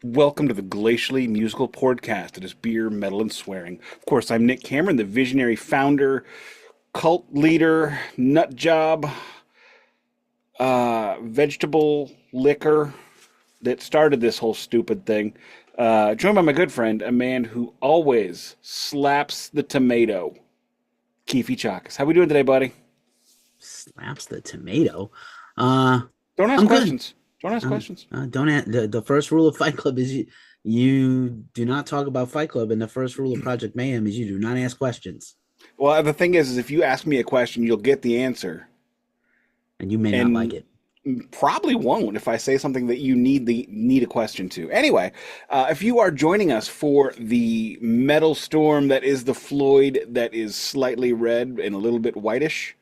Welcome to the Glacially musical podcast. It is beer, metal, and swearing. Of course, I'm Nick Cameron, the visionary founder, cult leader, nut job, vegetable liquor that started this whole stupid thing. Joined by my good friend, a man who always slaps the tomato, Keefy Chakas. How we doing today, buddy? Slaps the tomato. Uh, Don't ask I'm good. questions. Don't ask questions. Don't the first rule of Fight Club is you do not talk about Fight Club, and the first rule of Project Mayhem is you do not ask questions, Well, the thing is if you ask me a question, you'll get the answer. and you may not like And it. probably won't if I say something that you need a question to. Anyway, if you are joining us for the metal storm that is the Floyd that is slightly red and a little bit whitish,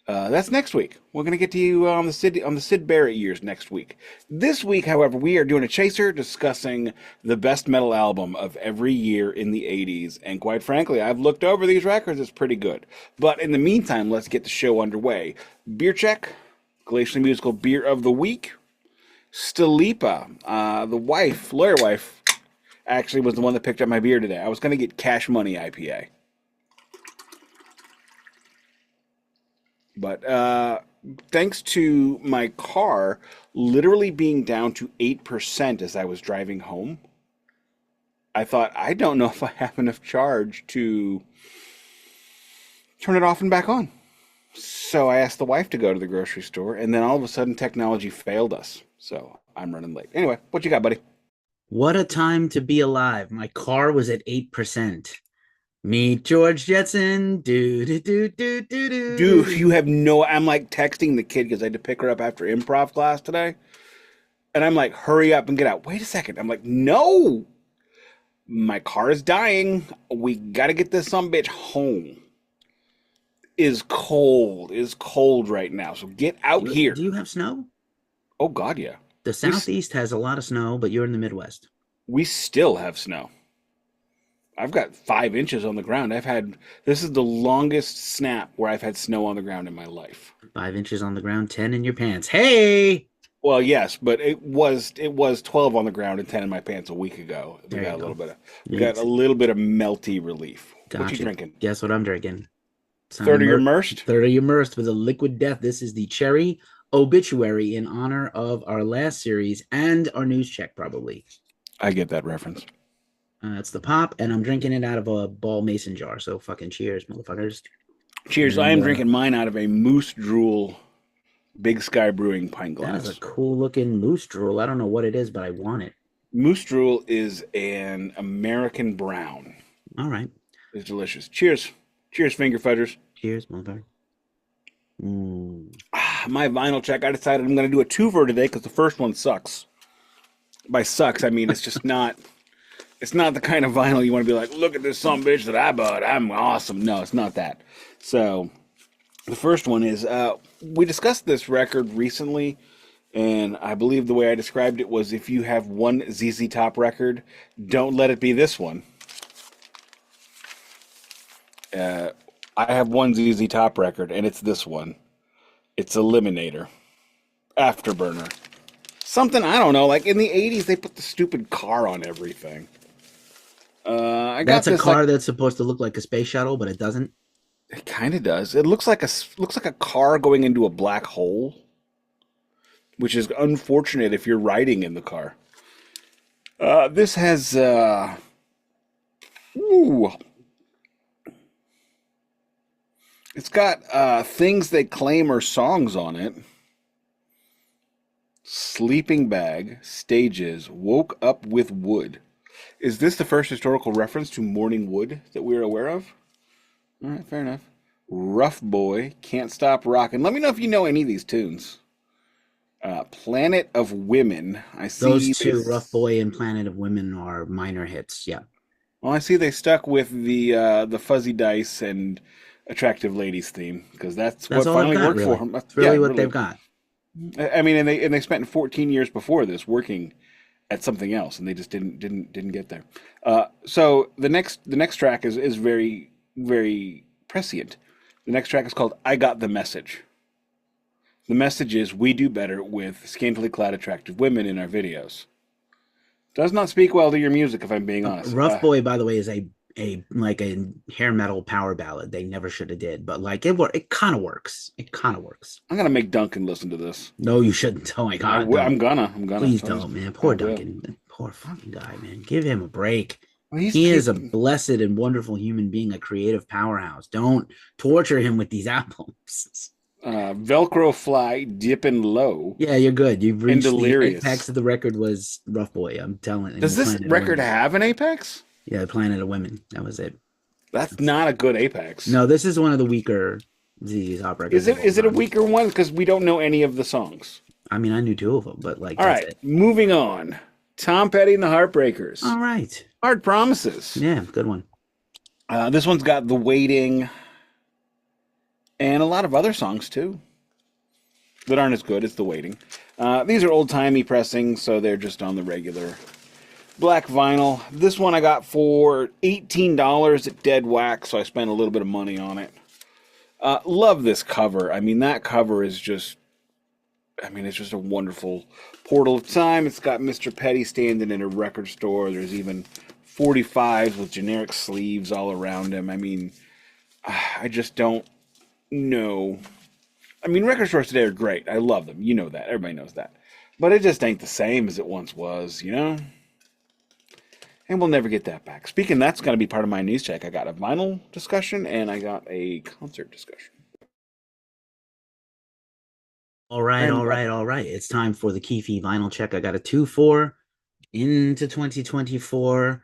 that's next week. We're going to get to you on the Sid Barrett years next week. This week, however, we are doing a chaser discussing the best metal album of every year in the 80s. And quite frankly, I've looked over these records. It's pretty good. But in the meantime, let's get the show underway. Beer check. Glacially Musical Beer of the Week. Stalipa, the wife, lawyer wife, actually was the one that picked up my beer today. I was going to get Cash Money IPA. But thanks to my car literally being down to 8% as I was driving home, I thought, I don't know if I have enough charge to turn it off and back on. So I asked the wife to go to the grocery store, and then all of a sudden technology failed us. So I'm running late. Anyway, what you got, buddy? What a time to be alive! My car was at 8%. Meet George Jetson. Do do do do do Dude, do. you have no. I'm like texting the kid because I had to pick her up after improv class today. And I'm like, hurry up and get out. Wait a second. I'm like, no, my car is dying. We got to get this some bitch home. Is cold right now. So get out Do here. you have snow? Oh God, yeah. The We Southeast has a lot of snow, but you're in the Midwest. we still have snow. I've got 5 inches on the ground. This is the longest snap where I've had snow on the ground in my life. 5 inches on the ground, 10 in your pants. Hey, Well, yes, but it was 12 on the ground and 10 in my pants a week ago. We there you got a little go. bit of we got a It's little bit of melty relief. What you Gotcha. drinking? Guess what I'm drinking? So I'm Third of your immersed? 30 immersed with a liquid death. This is the cherry obituary in honor of our last series and our news check, probably. I get that reference. It's the pop, and I'm drinking it out of a ball mason jar. So fucking cheers, motherfuckers. Cheers. I And am drinking mine out of a Moose Drool Big Sky Brewing pint that is a glass. cool looking moose drool. I don't know what it is, but I want it. Moose Drool is an American brown. All right. It's delicious. Cheers. Cheers, finger fudgers. Cheers, motherfucker. Mm. My vinyl check, I decided I'm going to do a twofer today because the first one sucks. By sucks, I mean it's not the kind of vinyl you want to be like, look at this some bitch that I bought. I'm awesome. No, it's not that. So the first one is we discussed this record recently, and I believe the way I described it was if you have one ZZ Top record, don't let it be this one. Uh, I have one ZZ Top record, and it's this one. It's Eliminator, Afterburner. Something, I don't know, like in the 80s, they put the stupid car on everything. I got That's a this like car that's supposed to look like a space shuttle, but it doesn't. it kind of does. It looks like a car going into a black hole, which is unfortunate if you're riding in the car. This has ooh, it's got things they claim are songs on it. Sleeping Bag, Stages, Woke Up with Wood. Is this the first historical reference to Morning Wood that we're aware of? All right, fair enough. Rough Boy, Can't Stop Rockin'. Let me know if you know any of these tunes. Planet of Women. I Those see two, this. Rough Boy and Planet of Women, are minor hits. Yeah, Well, I see they stuck with the fuzzy dice and attractive ladies theme because that's that's what all I've finally got, worked for really. them. It's Yeah, really what they've really. got. I mean, and they spent 14 years before this working at something else, and they just didn't get there. So the next track is very very prescient. The next track is called "I Got the Message." The message is we do better with scantily clad attractive women in our videos. Does not speak well to your music, if I'm being honest. Rough Boy, by the way, is a like a hair metal power ballad. They never should have did, but like it kind of works. It kind of works. I'm gonna make Duncan listen to this. No, you shouldn't. Oh my God, I'm don't. gonna. I'm gonna. Please don't, man. I Poor will. Duncan. Poor fucking guy, man. Give him a break. Well, he's He is a cute. blessed and wonderful human being, a creative powerhouse. Don't torture him with these albums. Velcro fly dipping low Yeah, you're good. You've and reached the apex delirious. of the record was Rough Boy. I'm telling you, Does this Planet of record Women. have an apex? Yeah, Planet of Women. That was it. That's not a good apex. No, this is one of the weaker ZZ Top records Is of it? all Is it a time. weaker one? Because we don't know any of the songs. I mean, I knew two of them, but like All that's right, it. moving on. Tom Petty and the Heartbreakers. All right. Hard Promises. Yeah, good one. This one's got The Waiting and a lot of other songs too that aren't as good as The Waiting. These are old-timey pressings, so they're just on the regular black vinyl. This one I got for $18 at Dead Wax, so I spent a little bit of money on it. Love this cover. I mean, that cover is just, I mean, it's just a wonderful portal of time. It's got Mr. Petty standing in a record store. There's even 45s with generic sleeves all around him. I mean, I just don't know. I mean, record stores today are great. I love them. You know that. Everybody knows that. But it just ain't the same as it once was, you know? And we'll never get that back. Speaking, that's going to be part of my news check. I got a vinyl discussion and I got a concert discussion. All right, And all right, all right. It's time for the Keefy vinyl check. I got a 2-4 into 2024.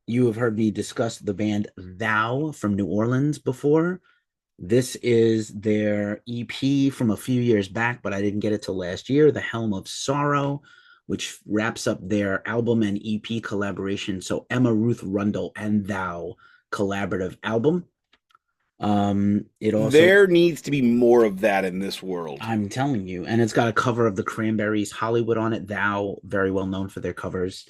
You have heard me discuss the band Thou from New Orleans before. This is their EP from a few years back, but I didn't get it till last year, The Helm of Sorrow, which wraps up their album and EP collaboration. So Emma, Ruth, Rundle, and Thou collaborative album. It also, there needs to be more of that in this world. I'm telling you, and it's got a cover of the Cranberries Hollywood on it. Thou, very well known for their covers.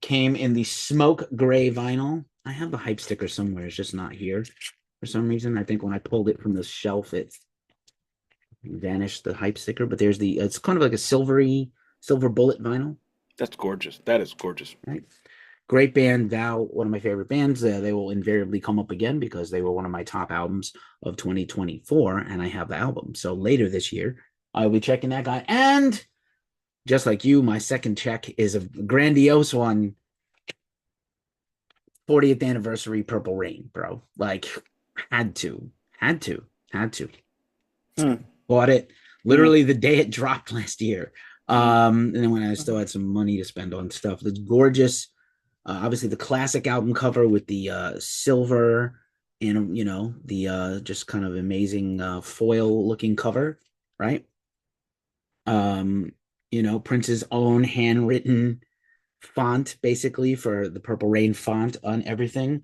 Came in the smoke gray vinyl. I have the hype sticker somewhere, it's just not here for some reason. I think when I pulled it from the shelf, it vanished, the hype sticker. But there's it's kind of like a silver bullet vinyl. That's gorgeous. That is gorgeous. Right. Great band, Thou, one of my favorite bands. They will invariably come up again because they were one of my top albums of 2024, and I have the album. So later this year, I'll be checking that guy. And just like you, my second check is a grandiose one. 40th anniversary Purple Rain, bro. Like, had to. Hmm. Bought it literally the day it dropped last year. And then when I still had some money to spend on stuff, it's gorgeous. Obviously, the classic album cover with the silver and the just kind of amazing foil looking cover, right? Prince's own handwritten font, basically, for the Purple Rain font on everything.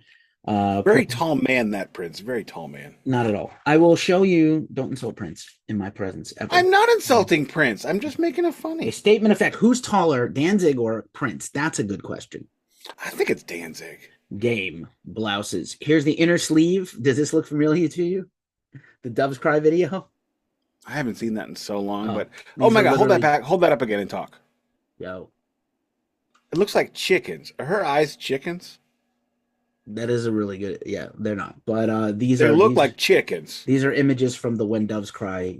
Very tall man, that Prince. Very tall man. Not at all. I will show you. Don't insult Prince in my presence ever. I'm not insulting Prince. I'm just making it A funny. statement of fact. Who's taller, Danzig or Prince? That's a good question. I think it's Danzig. Game blouses. Here's the inner sleeve. Does this look familiar to you? The Doves Cry video. I haven't seen that in so long, Oh, but these oh my are God, hold that literally- back. Hold that up again and talk. Yo, It looks like chickens. Are her eyes chickens? that is a really good. Yeah, they're not, but They look like chickens. these are images from the When Doves Cry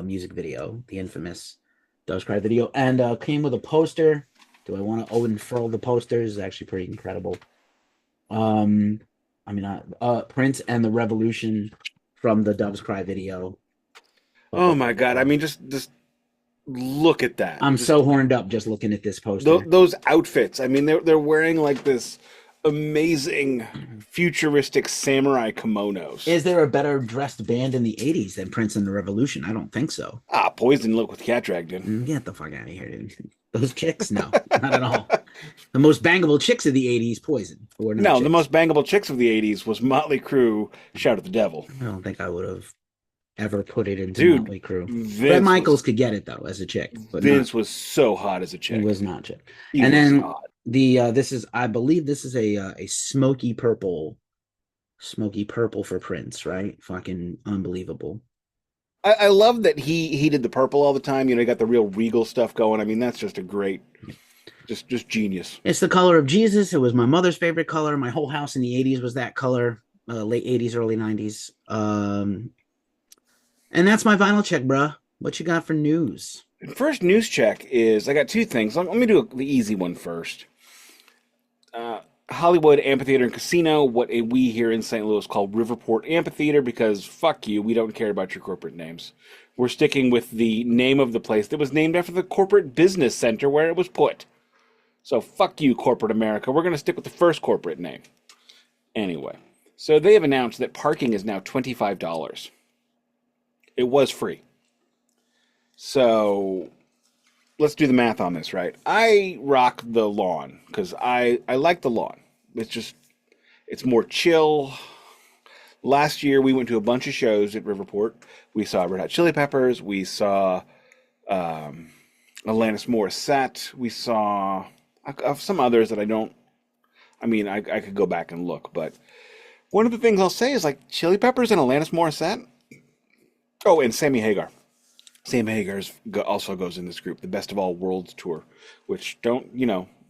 music video, the infamous Doves Cry video, and came with a poster. Do I want to unfurl the posters? It's actually pretty incredible. Prince and the Revolution from the Doves Cry video. Oh my God. I mean, just look at that. I'm Just so horned up just looking at this poster. those outfits. I mean, they're wearing like this amazing futuristic samurai kimonos. Is there a better dressed band in the 80s than Prince and the Revolution? I don't think so. Poison look with Cat Dragged in. Get the fuck out of here, dude. Those chicks? No, not at all. The most bangable chicks of the 80s, Poison. No, the most bangable chicks of the 80s was Motley Crue, Shout at the Devil. I don't think I would have ever put it into Dude, Motley Crue. Vince Bret Michaels could get it, though, as a chick. But Vince was so hot as a chick. he was not chick. He And was then hot. I believe this is a smoky purple for Prince, right? Fucking unbelievable. I love that he did the purple all the time. You know, he got the real regal stuff going. I mean, that's just a great, just genius. It's the color of Jesus. It was my mother's favorite color. My whole house in the 80s was that color, late 80s, early 90s. And that's my vinyl check, bruh. What you got for news? First news check is I got two things. Let me do the easy one first. Hollywood Amphitheater and Casino, what we here in St. Louis call Riverport Amphitheater, because fuck you, we don't care about your corporate names. We're sticking with the name of the place that was named after the corporate business center where it was put. So fuck you, corporate America. We're going to stick with the first corporate name. Anyway, so they have announced that parking is now $25. It was free. So let's do the math on this, right? I rock the lawn because I like the lawn. It's more chill. Last year we went to a bunch of shows at Riverport. We saw Red Hot Chili Peppers. We saw Alanis Morissette. We saw some others that I don't. I mean, I could go back and look, but one of the things I'll say is like Chili Peppers and Alanis Morissette. Oh, and Sammy Hagar. Sam Hagar also goes in this group, the Best of All Worlds tour, which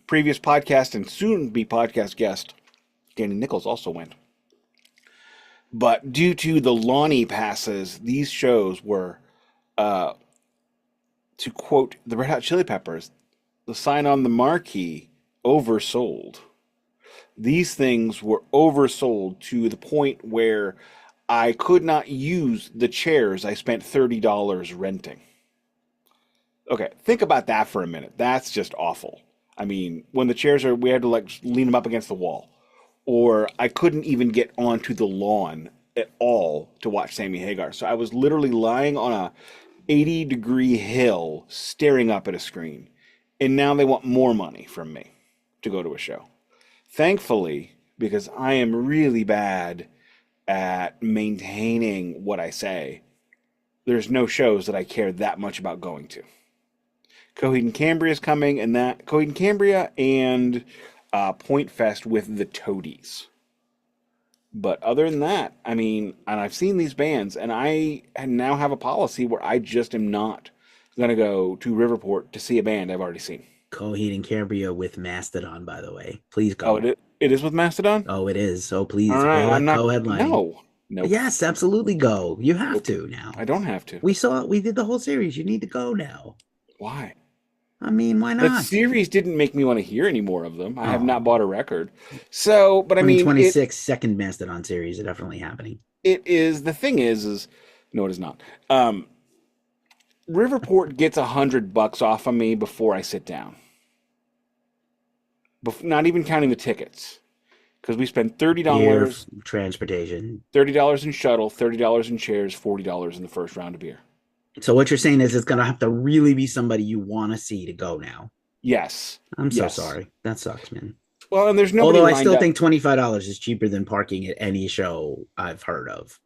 previous podcast and soon be podcast guest, Danny Nichols also went. But due to the Lonnie passes, these shows were, to quote the Red Hot Chili Peppers, the sign on the marquee, oversold. These things were oversold to the point where I could not use the chairs I spent $30 renting. Okay, think about that for a minute. That's just awful. I mean, when the chairs we had to lean them up against the wall. Or I couldn't even get onto the lawn at all to watch Sammy Hagar. So I was literally lying on a 80-degree hill staring up at a screen. And now they want more money from me to go to a show. Thankfully, because I am really bad at maintaining what I say, there's no shows that I care that much about going to. Coheed and Cambria is coming, and Coheed and Cambria and Point Fest with the Toadies. But other than that, I mean, and I've seen these bands, and I now have a policy where I just am not going to go to Riverport to see a band I've already seen. Coheed and Cambria with Mastodon, by the way. Please go. Oh, it is with Mastodon? Oh, it is. So please all right, go I'm not co-headlining. No. Nope. Yes, absolutely go. You have to now. I don't have to. We did the whole series. You need to go now. Why? I mean, why not? The series didn't make me want to hear any more of them. I have not bought a record. So, but I mean, 2026 second Mastodon series is definitely happening. It is. The thing is no, it is not. Riverport gets $100 off of me before I sit down. Not even counting the tickets. Because we spend $30 transportation, $30 in shuttle, $30 in chairs, $40 in the first round of beer. So what you're saying is it's going to have to really be somebody you want to see to go now. Yes. I'm so sorry. That sucks, man. Well, and there's nobody. Although I still think $25 is cheaper than parking at any show I've heard of.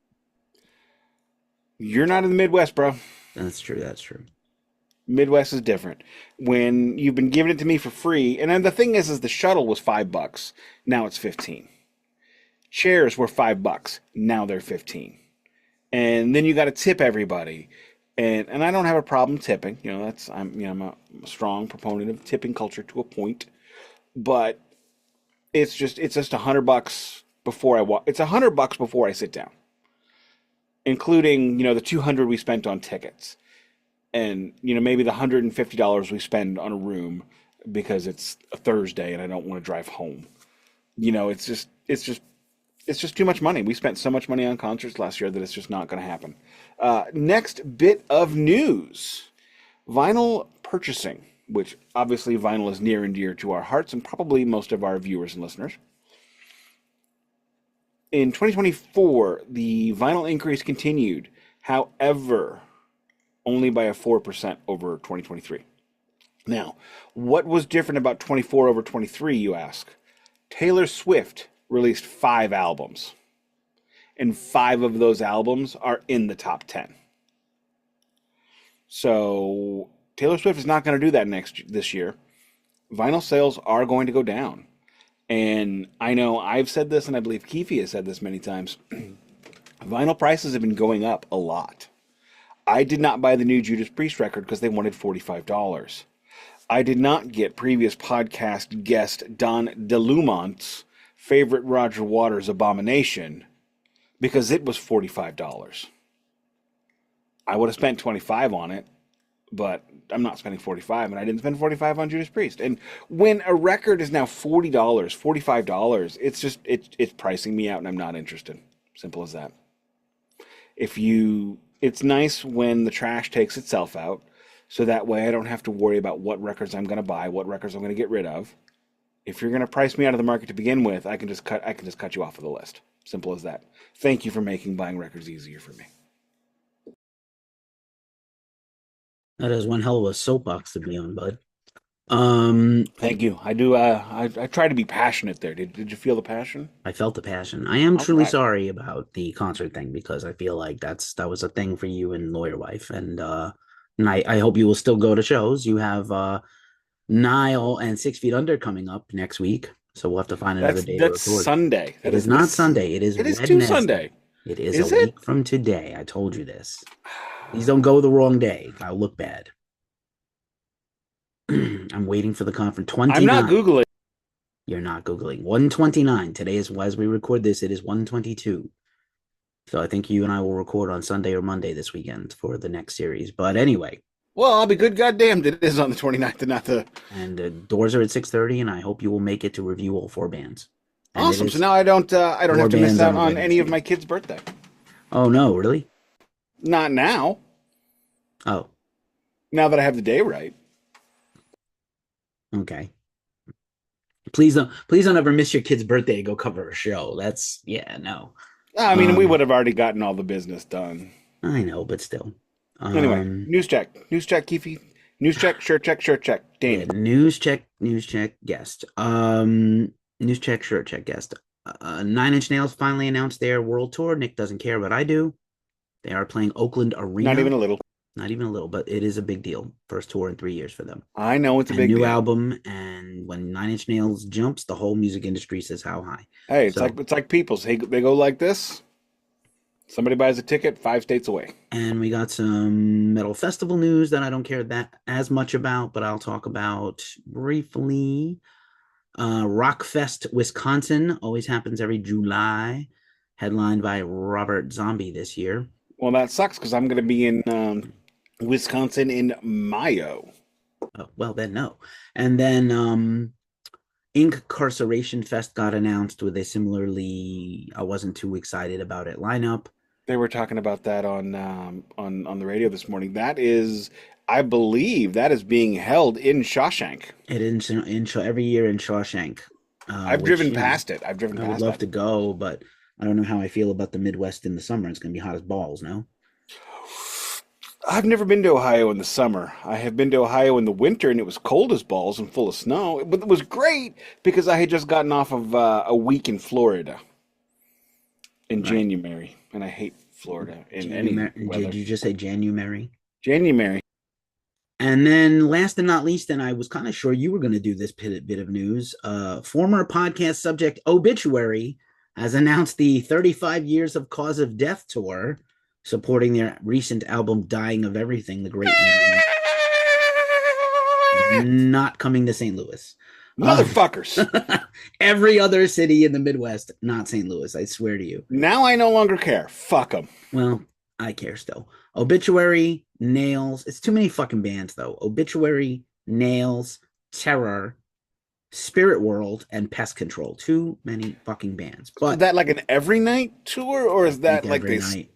You're not in the Midwest, bro. That's true. That's true. Midwest is different. When you've been giving it to me for free, and then the thing is the shuttle was $5. Now it's $15. Chairs were $5. Now they're $15. And then you got to tip everybody. And I don't have a problem tipping. You know, I'm a strong proponent of tipping culture to a point. But it's just $100 before I walk. It's $100 before I sit down, including the $200 we spent on tickets. And, maybe the $150 we spend on a room because it's a Thursday and I don't want to drive home. It's just too much money. We spent so much money on concerts last year that it's just not going to happen. Next bit of news. Vinyl purchasing, which obviously vinyl is near and dear to our hearts and probably most of our viewers and listeners. In 2024, the vinyl increase continued. However, only by a 4% over 2023. Now, what was different about 24 over 23, you ask? Taylor Swift released 5 albums, and 5 of those albums are in the top 10. So Taylor Swift is not going to do that this year. Vinyl sales are going to go down. And I know I've said this, and I believe Keefy has said this many times. Vinyl prices have been going up a lot. I did not buy the new Judas Priest record because they wanted $45. I did not get previous podcast guest Don DeLumont's favorite Roger Waters Abomination because it was $45. I would have spent 25 on it, but I'm not spending 45, and I didn't spend 45 on Judas Priest. And when a record is now $40, $45, it's pricing me out, and I'm not interested. Simple as that. It's nice when the trash takes itself out, so that way I don't have to worry about what records I'm going to buy, what records I'm going to get rid of. If you're going to price me out of the market to begin with, I can just cut you off of the list. Simple as that. Thank you for making buying records easier for me. That is one hell of a soapbox to be on, bud. Thank you. I do. I try to be passionate there. Did you feel the passion? I felt the passion. I am All truly right. sorry about the concert thing because I feel like that was a thing for you and Lawyer Wife, and I hope you will still go to shows. You have Nile and 6 Feet Under coming up next week, so we'll have to find another day to That's record. Sunday. It is not Sunday. It is too Sunday. It is Is a it? week from today. I told you this. Please don't go the wrong day. I'll look bad. I'm waiting for the conference. 29. I'm not Googling. You're not Googling. 129. Today is, as we record this, it is 122. So I think you and I will record on Sunday or Monday this weekend for the next series. But anyway. Well, I'll be good goddamned. It is on the 29th and not the... And the doors are at 6:30, and I hope you will make it to review all 4 bands. And awesome. So now I don't have to miss out on any of my kids' birthday. Oh, no, really? Not now. Oh. Now that I have the day right. Okay. Please don't ever miss your kid's birthday and go cover a show. That's, no. I mean, we would have already gotten all the business done. I know, but still. Anyway, news check, Keefy. News check, shirt check. Dane. Yeah, news check, guest. News check, shirt check, guest. 9 Inch Nails finally announced their world tour. Nick doesn't care, but I do. They are playing Oakland Arena. Not even a little. Not even a little, but it is a big deal. First tour in 3 years for them. I know it's a big new deal. album, and when 9 Inch Nails jumps, the whole music industry says how high. Hey, it's like People's. They go like this. Somebody buys a ticket 5 states away. And we got some metal festival news that I don't care that as much about, but I'll talk about briefly. Rockfest Wisconsin always happens every July, headlined by Robert Zombie this year. Well, that sucks because I'm going to be in Wisconsin in Mayo. Oh, well, then no. And then Incarceration Fest got announced with a similarly, I wasn't too excited about it, lineup. They were talking about that on the radio this morning. That is, I believe, that is being held in Shawshank. It is in every year in Shawshank. I've driven past it. I would love to go, but I don't know how I feel about the Midwest in the summer. It's going to be hot as balls, no? I've never been to Ohio in the summer. I have been to Ohio in the winter, and it was cold as balls and full of snow. But it was great because I had just gotten off of a week in Florida in January, and I hate Florida in any weather. Did you just say January? January. And then last and not least, and I was kind of sure you were going to do this bit of news, former podcast subject Obituary has announced the 35 Years of Cause of Death tour, supporting their recent album Dying of Everything, the great man. Not coming to St. Louis. Motherfuckers. Every other city in the Midwest, not St. Louis, I swear to you. Now I no longer care. Fuck them. Well, I care still. Obituary, Nails. It's too many fucking bands, though. Obituary, Nails, Terror, Spirit World, and Pest Control. Too many fucking bands. But is that like an every night tour, or is that like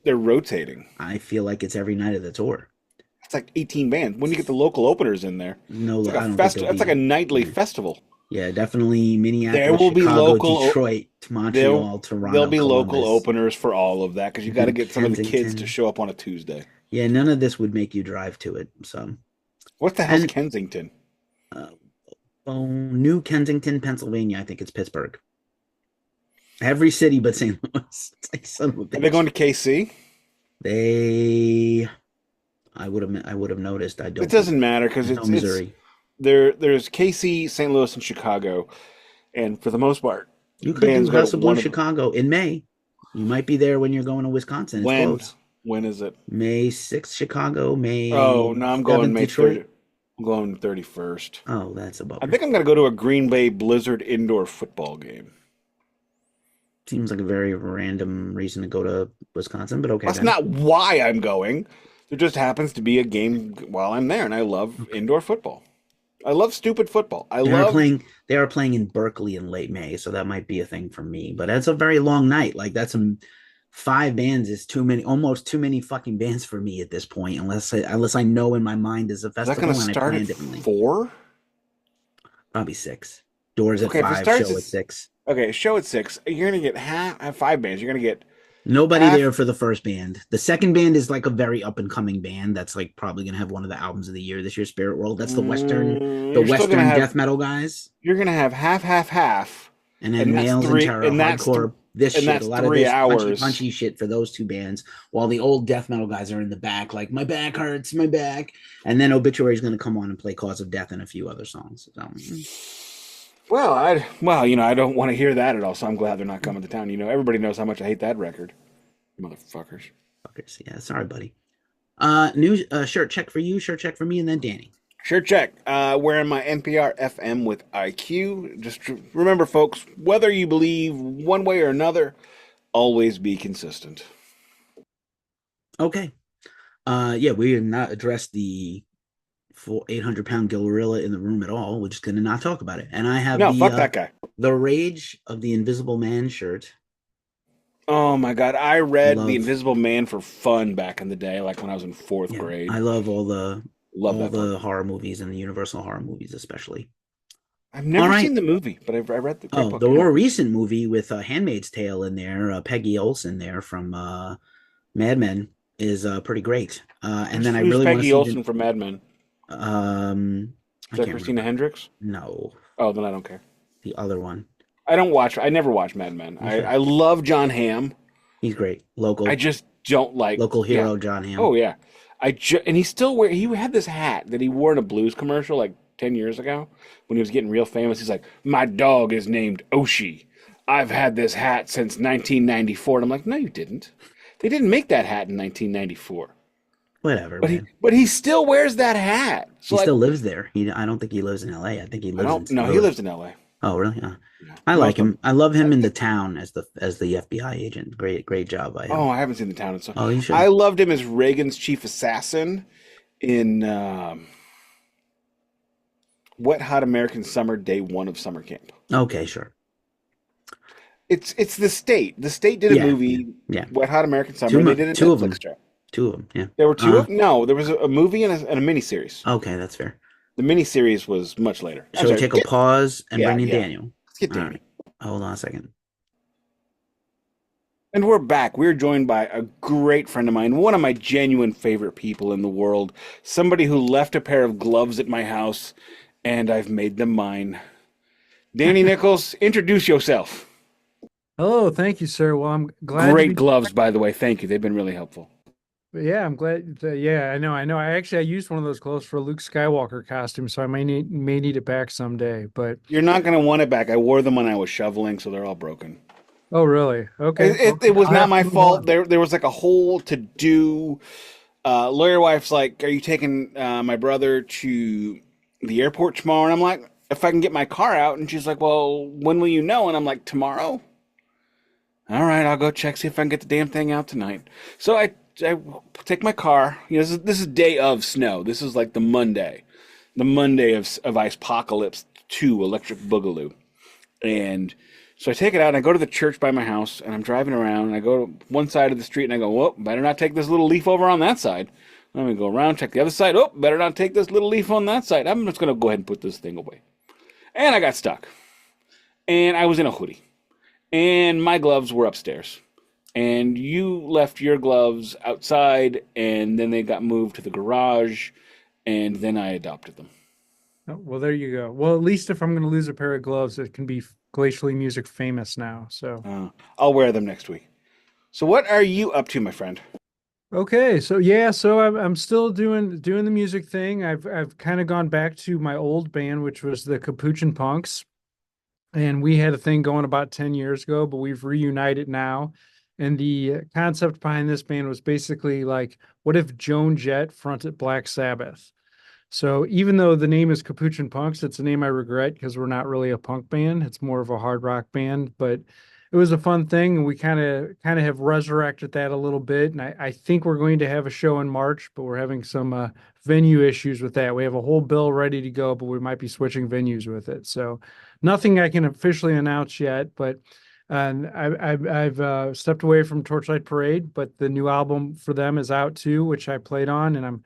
they're rotating? I feel like it's every night of the tour. It's like 18 bands. When you get the local openers in there, no, it's like that's like a nightly festival. Yeah, definitely Minneapolis, there will Chicago, be local, Detroit, Montreal, Toronto. There'll be Columbus, local openers for all of that because you got to get some of the kids Kensington. to show up on a Tuesday. Yeah, none of this would make you drive to it. So, what the hell's Kensington? New Kensington, Pennsylvania. I think it's Pittsburgh. Every city but St. Louis. It's like son of a bitch. Are they going to KC? I would have noticed. I don't. It doesn't matter because it's Missouri. There's KC, St. Louis, and Chicago, and for the most part, you could do Festival in Chicago in May. You might be there when you're going to Wisconsin. It's close. When is it? May 6th, Chicago, Oh, May no, I'm going 7th, May Detroit. 30th. I'm going 31st. Oh, that's a I bummer. think I'm going to go to a Green Bay Blizzard indoor football game. Seems like a very random reason to go to Wisconsin, but okay That's then. not why I'm going. There just happens to be a game while I'm there, and I love Okay. indoor football. I love stupid football. I They are love. playing they are playing in Berkeley in late May, so that might be a thing for me. But that's a very long night. Like that's some 5 bands is too many, almost too many fucking bands for me at this point, unless I know in my mind is a Is that going to festival and I start at plan differently. 4? Probably 6. Doors at Okay, if it 5, starts show at at 6. okay, show at 6. You're going to get half at 5 bands. You're going to get Nobody half. there for the first band. The second band is like a very up and coming band that's like probably gonna have one of the albums of the year this year, Spirit World. That's the You're still going to Western have. death metal guys. You're going to have half, half, half, And then and that's Nails and three. Terror, And that's hardcore, this and shit, a that's lot of three this punchy hours. punchy shit for those two bands, while the old death metal guys are in the back, like my back hurts, my back. And then Obituary is gonna come on and play Cause of Death and a few other songs. So Well, I don't want to hear that at all. So I'm glad they're not coming to town. Everybody knows how much I hate that record, motherfuckers. fuckers. Yeah, sorry, buddy. New shirt check for you, shirt check for me, and then Danny. Sure, check. Wearing my NPR FM with IQ. Just remember, folks, whether you believe one way or another, always be consistent. Okay. Yeah, we have not addressed the full 800-pound gorilla in the room at all. We're just gonna not talk about it. And I have No, fuck that guy. the Rage of the Invisible Man shirt. Oh my God, I read The Love, Invisible Man for fun back in the day, like when I was in fourth yeah, grade. I love all the Love that book. horror movies and the Universal horror movies, especially. I've All never right. seen the movie, but I read the great Oh, book. the Yeah. more recent movie with Handmaid's Tale in there, Peggy Olson there from Mad Men is pretty great. And then I Who's really want to Peggy see the Olson from Mad Men? um, I Is that can't Christina remember. Hendricks? No, Oh, then I don't care. the other one. I don't watch. I never watch Mad Men. You I should. love John Hamm. He's great. I Local just don't like. local Yeah. hero John Oh Hamm. yeah. And he still wear. He had this hat that he wore in a blues commercial like 10 years ago when he was getting real famous. He's like, my dog is named Oshi. I've had this hat since 1994. And I'm like, no, you didn't. They didn't make that hat in 1994. Whatever, But he man. but he still wears that hat. So He like, still lives there. I don't think he lives in LA. I think he I lives in don't. No, St. he Louis. lives in L.A. Oh, really? Yeah, I like most of. him. I love him in the town as the FBI agent. Great job by Oh, him. I haven't seen the town. So Oh, you I should. loved him as Reagan's chief assassin in Wet Hot American Summer, day one of summer camp. Okay, sure. It's the state. The state did a Yeah, yeah, movie, yeah. Wet Hot American Summer, Two and they mo- did a two of Netflix them. show. Two of them. Yeah. There were two of no. There was a movie and a miniseries. Okay, that's fair. The miniseries was much later. I'm Shall we sorry. take a pause and Yeah, bring in yeah. Daniel? Let's get All Danny. right. Hold on a second. And we're back. We're joined by a great friend of mine, one of my genuine favorite people in the world, somebody who left a pair of gloves at my house, and I've made them mine. Danny Nichols, introduce yourself. Hello, thank you, sir. Well, I'm glad to Great be. gloves, by the way. Thank you. They've been really helpful. Yeah, I'm glad. Yeah, I know. I used one of those clothes for a Luke Skywalker costume, so I may need it back someday. But You're not going to want it back. I wore them when I was shoveling, so they're all broken. oh, really? Okay. It, Well, it, it was I'll not have to my move fault. on. There was like a whole to do. Lawyer wife's like, "Are you taking my brother to the airport tomorrow?" And I'm like, "If I can get my car out." And she's like, "Well, when will you know?" And I'm like, "Tomorrow." All right, I'll go check see if I can get the damn thing out tonight. So I take my car. This is day of snow. This is like the Monday of Ice Apocalypse 2 Electric Boogaloo. And so I take it out and I go to the church by my house and I'm driving around and I go to one side of the street and I go, whoa, better not take this little leaf over on that side. I'm going to go around, check the other side. Oh, better not take this little leaf on that side. I'm just going to go ahead and put this thing away. And I got stuck. And I was in a hoodie. And my gloves were upstairs. And you left your gloves outside and then they got moved to the garage and then I adopted them. Oh, well, there you go. Well, at least if I'm going to lose a pair of gloves, it can be Glacially Music famous now. So. I'll wear them next week. So what are you up to, my friend? Okay, so yeah, so I'm still doing the music thing. I've kind of gone back to my old band, which was the Capuchin Punks, and we had a thing going about 10 years ago, but we've reunited now. And the concept behind this band was basically like, what if Joan Jett fronted Black Sabbath? So even though the name is Capuchin Punks, it's a name I regret because we're not really a punk band. It's more of a hard rock band, but it was a fun thing, and we kind of have resurrected that a little bit. And I think we're going to have a show in March, but we're having some venue issues with that. We have a whole bill ready to go, but we might be switching venues with it. So nothing I can officially announce yet, but and I've stepped away from Torchlight Parade, but the new album for them is out too, which I played on, and I'm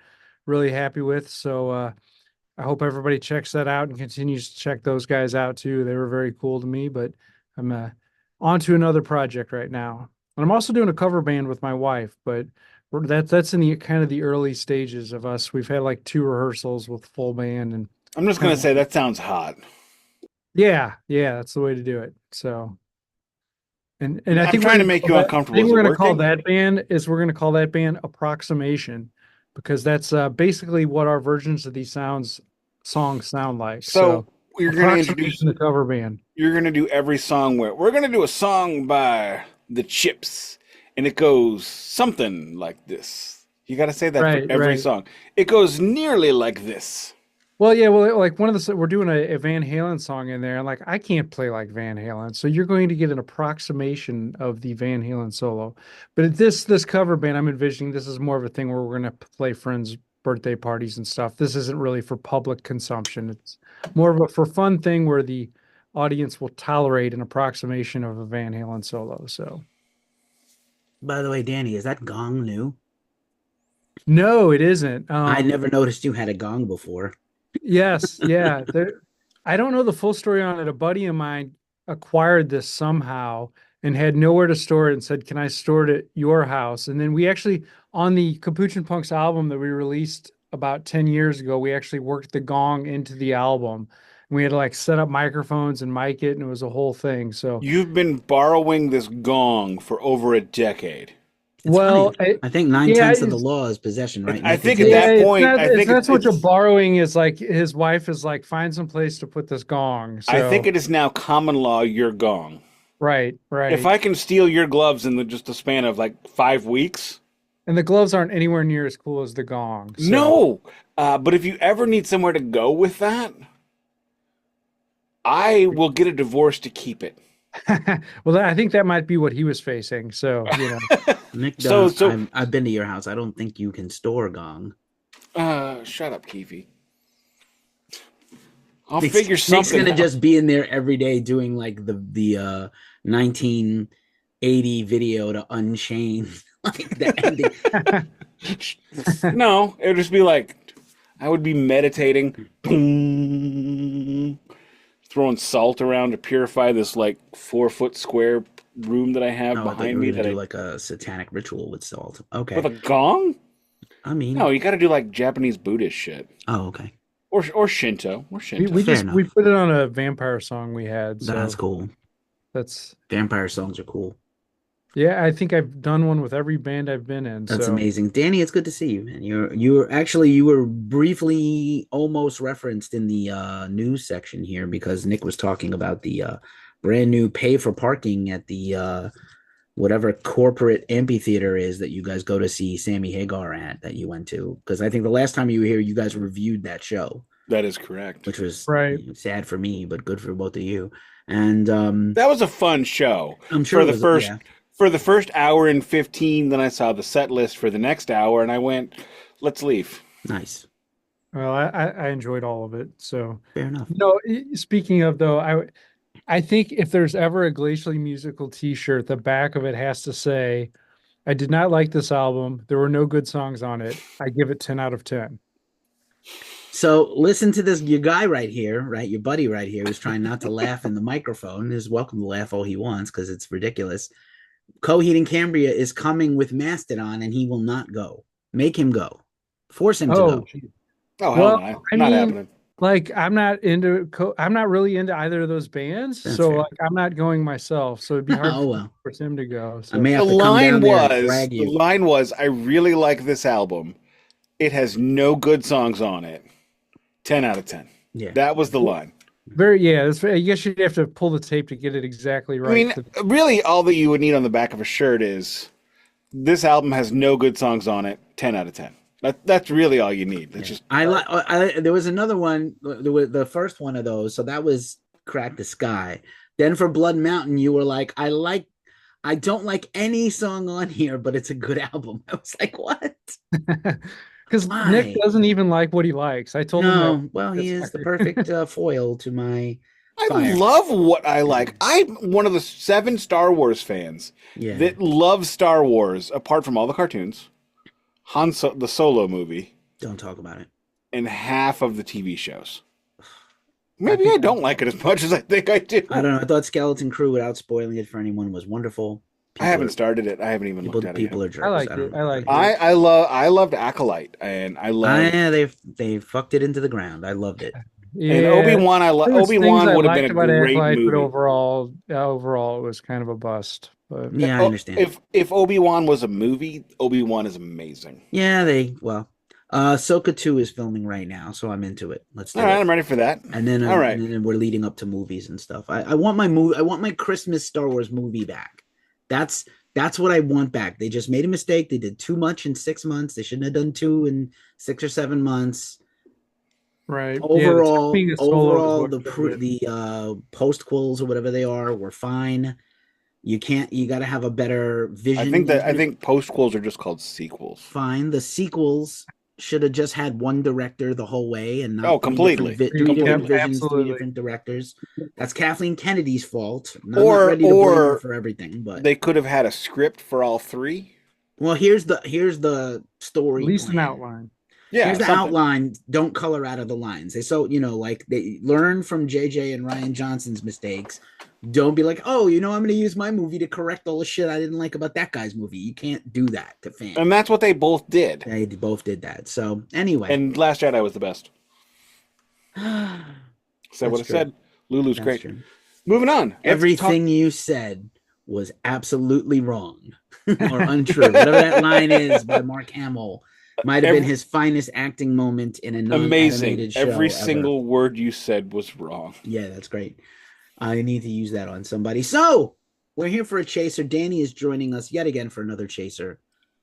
really happy with. So I hope everybody checks that out and continues to check those guys out too. They were very cool to me, but I'm on to another project right now. And I'm also doing a cover band with my wife, but that's in the kind of the early stages of us. We've had like 2 rehearsals with full band, and I'm just gonna say that sounds hot. yeah, that's the way to do it. So and I I'm think trying to make you uncomfortable. I think Is it we're going to call working? that band Approximation, because that's basically what our versions of these songs sound like. So you're gonna introduce Approximation, the cover band. you're gonna do every song where we're gonna do a song by the Chips, and it goes something like this. You got to say that for Right, every right. song. It goes nearly like this. Well, yeah, well, like we're doing a Van Halen song in there, and like I can't play like Van Halen, so you're going to get an approximation of the Van Halen solo. But this cover band, I'm envisioning this is more of a thing where we're going to play friends' birthday parties and stuff. This isn't really for public consumption. It's more of a for fun thing where the audience will tolerate an approximation of a Van Halen solo. So By the way, Danny, is that gong new? no, it isn't. I never noticed you had a gong before. Yes, yeah. I don't know the full story on it. A buddy of mine acquired this somehow and had nowhere to store it and said, "Can I store it at your house?" And then we actually, on the Capuchin Punks album that we released about 10 years ago, we actually worked the gong into the album. And we had to like set up microphones and mic it, and it was a whole thing. So, You've been borrowing this gong for over a decade. It's well, funny. I think 9/10 of the law is possession, right? I Nick? think It's- at that it's point, not, I it's think not it's, so much a it's borrowing as like his wife is like, find some place to put this gong. I So, think it is now common law your gong. right, If right. I can steal your gloves in just a span of like 5 weeks, And the gloves aren't anywhere near as cool as the gong. So, no. But if you ever need somewhere to go with that, I will get a divorce to keep it. well, I think that might be what he was facing. So, Nick, So, I've been to your house. I don't think you can store gong. shut up, Keefy. I'll Nick's, figure Nick's something gonna out. just be in there every day doing like the 1980 video to Unchained, like the ending. No, it would just be like I would be meditating, throwing salt around to purify this like 4 foot square room that I have No, I thought you behind were me. gonna That do I like a satanic ritual with salt. Okay. with a gong. I mean, No, you got to do like Japanese Buddhist shit, oh, okay. or Shinto, or we, Shinto. we Fair just we enough. put it on a vampire song we had. So That's cool. that's Vampire songs are cool. yeah. I think I've done one with every band I've been in. That's So amazing. Danny, it's good to see you, man. You were briefly almost referenced in the news section here because Nick was talking about the brand new pay for parking at the whatever corporate amphitheater is that you guys go to see Sammy Hagar at that you went to. Because I think the last time you were here, you guys reviewed that show, That is correct. which was right. sad for me, but good for both of you. And That was a fun show I'm sure for it the was, first yeah. for the first hour and 15. Then I saw the set list for the next hour, and I went, "Let's leave." Nice. Well, I enjoyed all of it. So Fair enough. speaking of though, I think if there's ever a Glacially musical T-shirt, the back of it has to say, "I did not like this album. There were no good songs on it. I give it 10 out of 10." So listen to this. Your guy right here, right? Your buddy right here is trying not to laugh in the microphone. Is welcome to laugh all he wants because it's ridiculous. Coheed and Cambria is coming with Mastodon, and he will not go. Make him go. Force him to Oh, go. gee. Oh hell Well, no, I not mean, happening. like I'm not really into either of those bands, That's so fair. like I'm not going myself. So it'd be hard Oh well. for him to go. I So may The have to come down line there and was drag the you. line was I really like this album. It has no good songs on it. 10 out of 10. Yeah. That was the line. I guess you'd have to pull the tape to get it exactly I right. mean, really, all that you would need on the back of a shirt is this album has no good songs on it. 10 out of 10. That's really all you need. It's Yeah. just There was another one, the first one of those. So that was Crack the Sky. Then for Blood Mountain, you were like, I don't like any song on here, but it's a good album. I was like, what? Because Nick Why? doesn't even like what he likes. I told him that. No, well, he is the perfect foil to my I fire. love what I like. I'm one of the 7 Star Wars fans Yeah. that love Star Wars, apart from all the cartoons, the Solo movie, Don't talk about it. and half of the TV shows. Maybe I don't like it as much as I think I do. I don't know. I thought Skeleton Crew, without spoiling it for anyone, was wonderful. I haven't started it. I haven't even looked at it People yet. are jerks. I liked don't it. know. I liked it. I loved Acolyte, and I love Yeah, they fucked it into the ground. I loved it. and Obi-Wan. There was things Obi-Wan I would have been liked a about great Acolyte, movie. but overall, it was kind of a bust. But Yeah, I understand. If Obi-Wan was a movie, Obi-Wan is amazing. Yeah, Ahsoka 2 is filming right now, so I'm into it. Let's do All right, it. I'm ready for that. And then, all right, and then we're leading up to movies and stuff. I want my movie. I want my Christmas Star Wars movie back. That's what I want back. They just made a mistake. They did too much in 6 months. They shouldn't have done 2 in 6 or 7 months. right. Overall, the Solo is the post-quills or whatever they are were fine. You got to have a better vision. I think postquels are just called sequels. Fine. The sequels should have just had one director the whole way and not completely. three different visions, absolutely. 3 different directors. That's Kathleen Kennedy's fault. I'm not Or ready to blame her for everything, but they could have had a script for all 3. well, here's the story. at least an plan. outline. Yeah, Here's the something. outline. Don't color out of the lines. They learn from JJ and Ryan Johnson's mistakes. Don't be like, oh, I'm going to use my movie to correct all the shit I didn't like about that guy's movie. You can't do that to fans. And that's what they both did. They both did that. So anyway, And Last Jedi was the best. Said what I said. Lulu's That's great. true. Moving on. Let's Everything you said was absolutely wrong or untrue. Whatever that line is by Mark Hamill might have been his finest acting moment in a non-animated show. Every ever. single word you said was wrong. Yeah, that's great. I need to use that on somebody. So we're here for a chaser. Danny is joining us yet again for another chaser.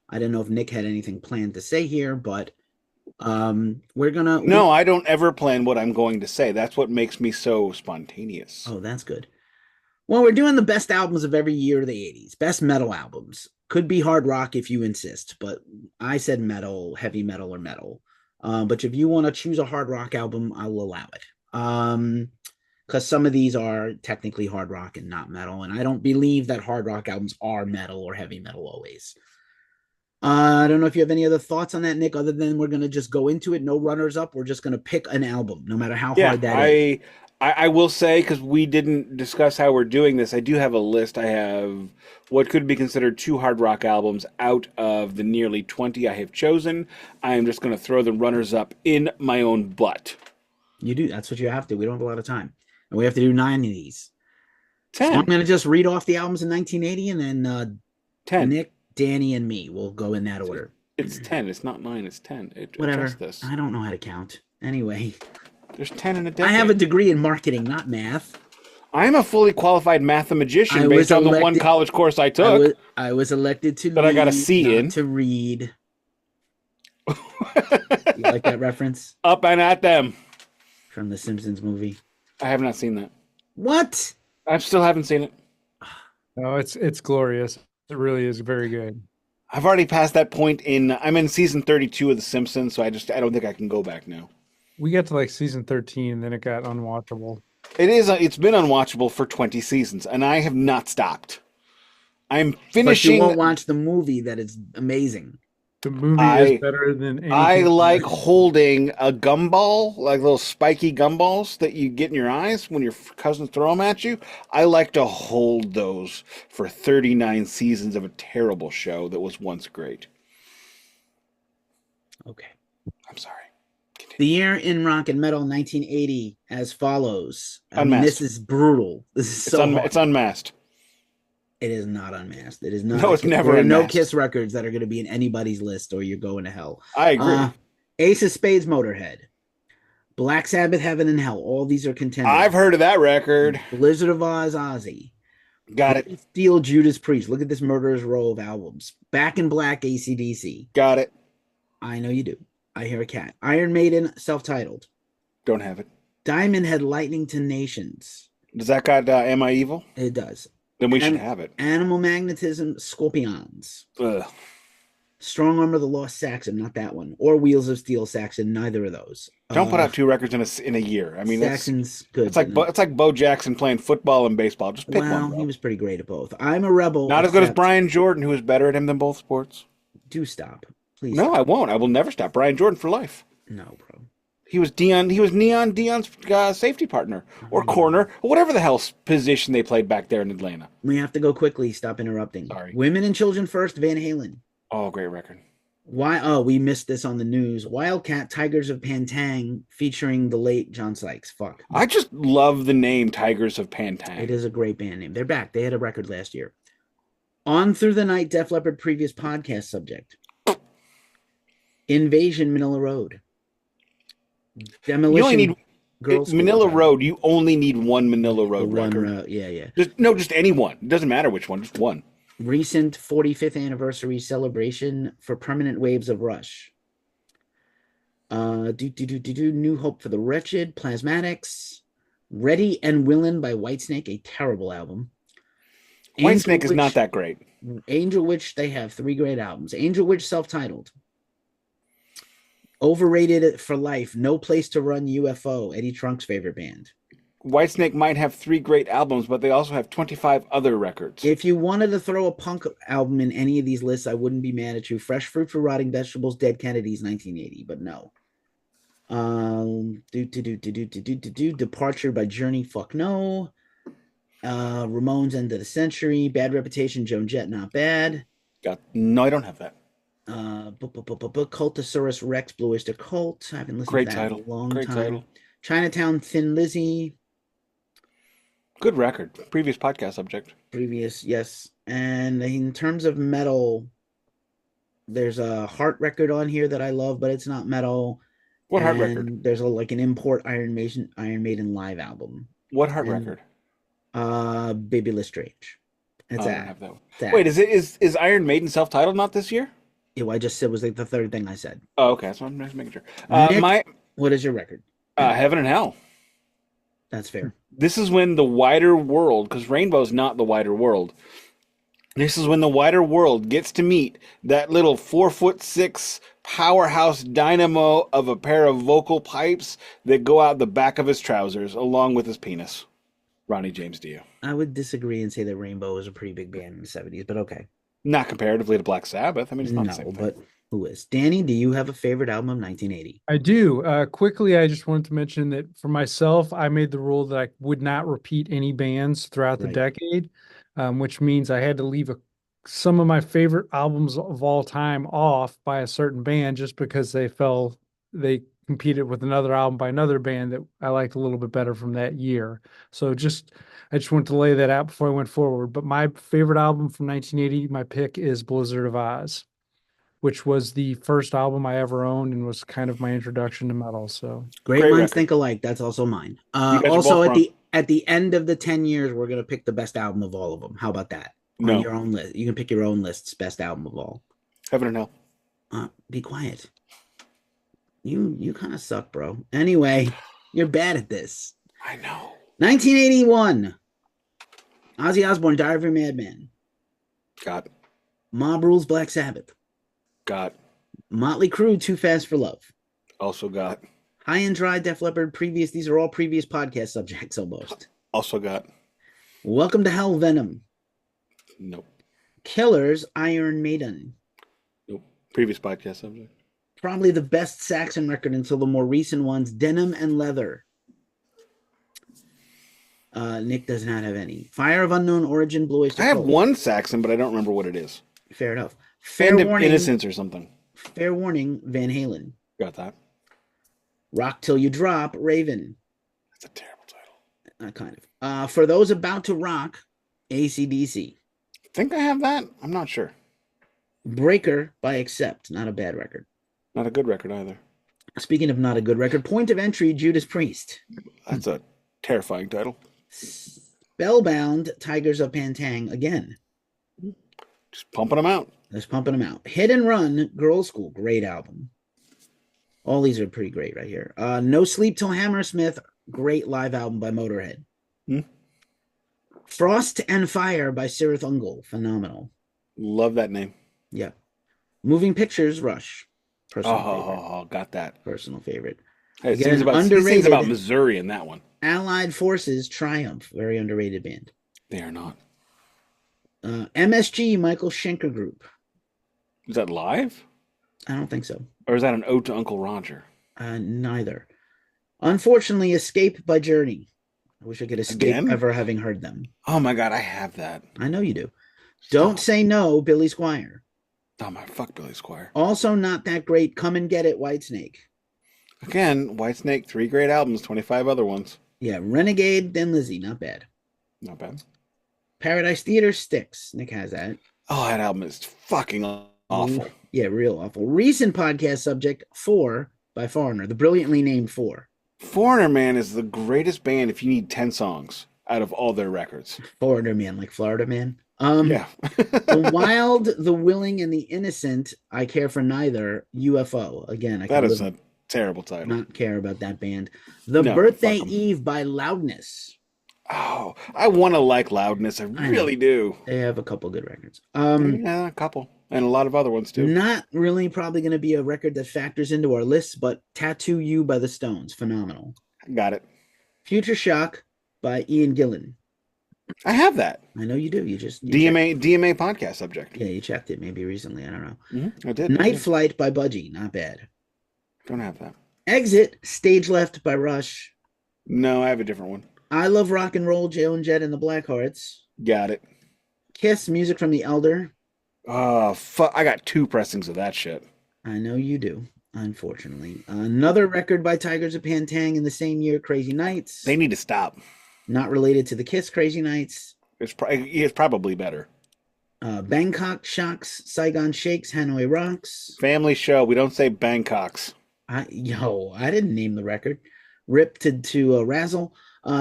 I don't know if Nick had anything planned to say here, but we're gonna. No, I don't ever plan what I'm going to say. That's what makes me so spontaneous. Oh, that's good. Well, we're doing the best albums of every year of the 80s. Best metal albums. Could be hard rock if you insist, but I said metal, heavy metal, or metal. But if you want to choose a hard rock album, I will allow it. Because some of these are technically hard rock and not metal, and I don't believe that hard rock albums are metal or heavy metal always. I don't know if you have any other thoughts on that, Nick, other than we're going to just go into it, no runners up. We're just going to pick an album, no matter how hard that is. I will say, because we didn't discuss how we're doing this, I do have a list. I have what could be considered 2 hard rock albums out of the nearly 20 I have chosen. I am just going to throw the runners up in my own butt. You do. That's what you have to. We don't have a lot of time. And we have to do 9 of these. 10. So I'm going to just read off the albums in 1980, and then 10. Nick, Danny, and me will go in that order. It's 10. It's not 9. It's 10. Whatever. This. I don't know how to count. Anyway. There's 10 in a decade. I have a degree in marketing, not math. I'm a fully qualified mathematician based on the one college course I took. I was elected to that I got a C in. To read. You like that reference? Up and at them. From the Simpsons movie. I have not seen that. What? I still haven't seen it. No, it's glorious. It really is very good. I've already passed that point I'm in season 32 of The Simpsons, so I don't think I can go back now. We got to like season 13, and then it got unwatchable. It's been unwatchable for 20 seasons, and I have not stopped. I'm finishing. But you won't watch the movie that is amazing. The movie is better than anything. I like holding a gumball, like little spiky gumballs that you get in your eyes when your cousins throw them at you. I like to hold those for 39 seasons of a terrible show that was once great. Okay. I'm sorry. The year in rock and metal, 1980, as follows. Unmasked. I mean, this is brutal. This is so hard. It's unmasked. It is not unmasked. It is not. No, it's never There are unmasked. no Kiss records that are going to be in anybody's list, or you're going to hell. I agree. Ace of Spades, Motorhead. Black Sabbath, Heaven and Hell. All these are contenders. I've heard of that record. Blizzard of Oz, Ozzy. Got it. Steel, Judas Priest. Look at this murderer's row of albums. Back in Black, AC/DC. Got it. I know you do. I hear a cat. Iron Maiden, self-titled. Don't have it. Diamond Head, Lightning to Nations. Does that got Am I Evil? It does. Then we should have it. Animal Magnetism, Scorpions. Ugh. Strong Arm of the Lost Saxon, not that one. Or Wheels of Steel Saxon, neither of those. Don't put out 2 records in a year. I mean, Saxon's good. It's like Bo Jackson playing football and baseball. Just pick one. Bro. He was pretty great at both. I'm a Rebel. Not as good as Brian Jordan, who is better at him than both sports. Do stop, please. No, stop. I won't. I will never stop. Brian Jordan for life. No, bro. He was Neon Dion's safety partner or corner or whatever the hell position they played back there in Atlanta. We have to go quickly. Stop interrupting. Sorry. Women and Children First, Van Halen. Oh, great record. Why? Oh, we missed this on the news. Wildcat Tigers of Pantang featuring the late John Sykes. Fuck. I just love the name Tigers of Pantang. It is a great band name. They're back. They had a record last year. On Through the Night, Def Leppard previous podcast subject. Invasion, Manila Road. Demolition. You only need Girls Manila Road. You only need one Manila Road record. Yeah. Just any one. It doesn't matter which one. Just one. Recent 45th anniversary celebration for Permanent Waves of Rush. New Hope for the Wretched, Plasmatics, Ready and Willin' by Whitesnake, a terrible album. Whitesnake is not that great. Angel Witch, they have 3 great albums. Angel Witch, self-titled. Overrated for Life, No Place to Run, UFO, Eddie Trunk's favorite band. Whitesnake might have 3 great albums, but they also have 25 other records. If you wanted to throw a punk album in any of these lists, I wouldn't be mad at you. Fresh Fruit for Rotting Vegetables, Dead Kennedys, 1980, but no. Departure by Journey, fuck no. Ramones, End of the Century, Bad Reputation, Joan Jett, not bad. No, I don't have that. Cultosaurus Rex, Blue Oyster Cult. I haven't listened to that in a long time. Title. Chinatown, Thin Lizzy. Good record. Previous podcast subject. Yes. And in terms of metal, there's a Heart record on here that I love, but it's not metal. What Heart record? There's an import Iron Maiden live album. What Heart record? Baby Lestrange. I don't have that one. Wait, is Iron Maiden self-titled not this year? Yeah, I just said was like the third thing I said. Oh, okay. So I'm just making sure. Nick, what is your record? Heaven and Hell. That's fair. This is when the wider world, because Rainbow's not the wider world. This is when the wider world gets to meet that little 4'6" powerhouse dynamo of a pair of vocal pipes that go out the back of his trousers along with his penis. Ronnie James Dio. I would disagree and say that Rainbow was a pretty big band in the 70s, but okay. Not comparatively to Black Sabbath. I mean, it's not the same thing. But who is? Danny, do you have a favorite album of 1980? I do. Quickly, I just wanted to mention that for myself, I made the rule that I would not repeat any bands throughout the decade, which means I had to leave some of my favorite albums of all time off by a certain band just because they competed with another album by another band that I liked a little bit better from that year. So I just wanted to lay that out before I went forward. But my favorite album from 1980, my pick is Blizzard of Oz, which was the first album I ever owned and was kind of my introduction to metal. So great minds record. Think alike. That's also mine. Also at the end of the 10 years, we're going to pick the best album of all of them. How about that? On your own list. You can pick your own list's best album of all. Heaven and Hell. Be quiet. You kind of suck, bro. Anyway, you're bad at this. I know. 1981. Ozzy Osbourne, Diary of a Madman. Got. Mob Rules, Black Sabbath. Got. Motley Crue, Too Fast for Love. Also got. High and Dry, Def Leppard, these are all previous podcast subjects almost. Also got. Welcome to Hell, Venom. Nope. Killers, Iron Maiden. Nope. Previous podcast subject. Probably the best Saxon record until the more recent ones, Denim and Leather. Nick does not have any. Fire of Unknown Origin, Blue Oyster I have Cult. one Saxon, but I don't remember what it is. Fair enough. Fair warning, Innocence or something. Fair Warning, Van Halen. Got that. Rock Till You Drop, Raven. That's a terrible title. Kind of. For Those About to Rock, AC/DC. Think I have that? I'm not sure. Breaker by Accept. Not a bad record. Not a good record either. Speaking of not a good record, Point of Entry, Judas Priest. That's a terrifying title. Spellbound, Tigers of Pantang again. Just pumping them out. Let's pumping them out. Hit and Run, Girls School, great album. All these are pretty great right here. No Sleep Till Hammersmith, great live album by Motorhead. Hmm. Frost and Fire by Sirith Ungol, phenomenal. Love that name. Yeah. Moving Pictures, Rush. Personal favorite. Oh, got that. Personal favorite. Hey, Again, he sings about Missouri in that one. Allied Forces, Triumph, very underrated band. They are not. MSG, Michael Schenker Group. Is that live? I don't think so. Or is that an ode to Uncle Roger? Neither. Unfortunately, Escape by Journey. I wish I could escape Again? ever having heard them. Oh my God, I have that. I know you do. Don't Say No, Billy Squire. Oh my, fuck Billy Squire. Also not that great. Come and Get It, Whitesnake. Again, Whitesnake, 3 great albums, 25 other ones. Yeah, Renegade, then Lizzie, not bad. Not bad. Paradise Theater, Styx. Nick has that. Oh, that album is fucking awful. Yeah, real awful. Recent podcast subject, 4 by Foreigner, the brilliantly named 4. Foreigner, man, is the greatest band if you need 10 songs out of all their records. Foreigner Man, like Florida Man. Yeah. The Wild, the Willing, and the Innocent, I Care for Neither, UFO. Again, I That is a terrible title. Not care about that band. The No, Birthday fuck 'em. Eve by Loudness. Oh, I want to like Loudness. I really do. They have a couple good records. Yeah, a couple. And a lot of other ones, too. Not really probably going to be a record that factors into our list, but Tattoo You by the Stones. Phenomenal. Got it. Future Shock by Ian Gillan. I have that. I know you do. You DMA podcast subject. Yeah, you checked it maybe recently. I don't know. Mm-hmm. I did. Night Flight by Budgie. Not bad. Don't have that. Exit, Stage Left by Rush. No, I have a different one. I Love Rock and Roll, Joan Jett and the Blackhearts. Got it. Kiss, Music from the Elder. Oh, fuck. I got 2 pressings of that shit. I know you do, unfortunately. Another record by Tigers of Pantang in the same year, Crazy Nights. They need to stop. Not related to the Kiss Crazy Nights. It's probably better. Bangkok Shocks, Saigon Shakes, Hanoi Rocks. Family show. We don't say Bangkoks. I didn't name the record. Ripped to Razzle.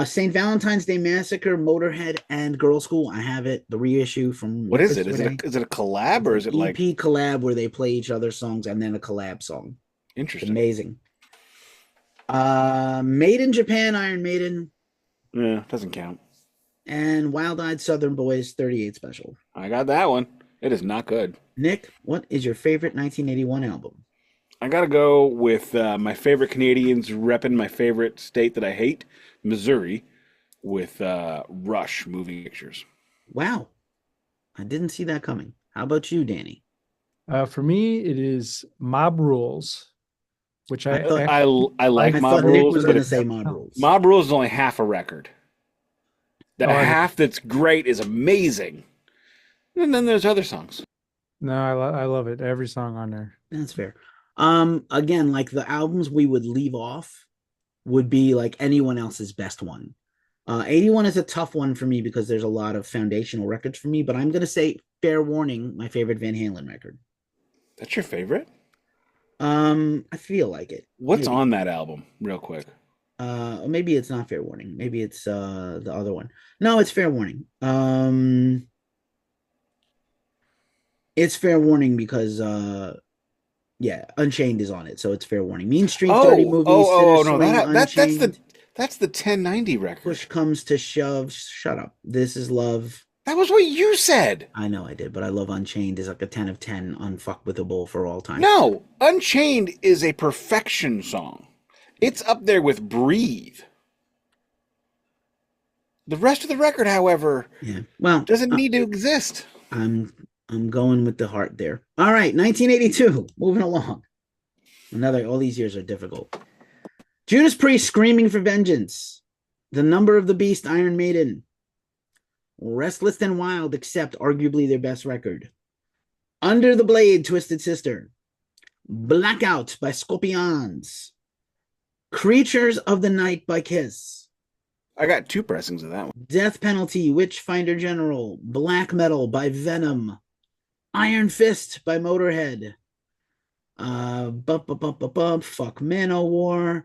St. Valentine's Day Massacre, Motorhead, and Girl School. I have it. The reissue from... What is it? Is it a collab or is it like... EP collab where they play each other's songs and then a collab song. Interesting. It's amazing. Made in Japan, Iron Maiden. Yeah, doesn't count. And Wild Eyed Southern Boys 38 Special. I got that one. It is not good. Nick, what is your favorite 1981 album? I got to go with my favorite Canadians repping my favorite state that I hate, Missouri, with Rush Moving Pictures. Wow. I didn't see that coming. How about you, Danny? For me, it is Mob Rules, which I like I Mob thought Nick Rules, was but going to say Mob Rules. Mob Rules is only half a record. That half that's great is amazing. And then there's other songs. No, I love it. Every song on there. That's fair. Again, like the albums we would leave off would be like anyone else's best one. 81 is a tough one for me because there's a lot of foundational records for me, but I'm going to say Fair Warning, my favorite Van Halen record. That's your favorite? I feel like it. What's on that album, real quick? Maybe it's not Fair Warning. Maybe it's the other one. No, it's Fair Warning. It's Fair Warning because Unchained is on it, so it's Fair Warning. Mean Street, Dirty Movies. No, that's the That's the 1090 record. Push Comes to Shove. Shut up. This Is Love. That was what you said. I know I did, but I love Unchained is like a 10 of 10 unfuckwithable for all time. No, Unchained is a perfection song. It's up there with Breathe. The rest of the record, however, doesn't need to exist. I'm going with the heart there. All right, 1982. Moving along. All these years are difficult. Judas Priest, Screaming for Vengeance. The Number of the Beast, Iron Maiden. Restless and Wild, except arguably their best record. Under the Blade, Twisted Sister. Blackout by Scorpions. Creatures of the Night by Kiss. I got 2 pressings of that one. Death Penalty, Witchfinder General. Black Metal by Venom. Iron Fist by Motorhead. Fuck Manowar.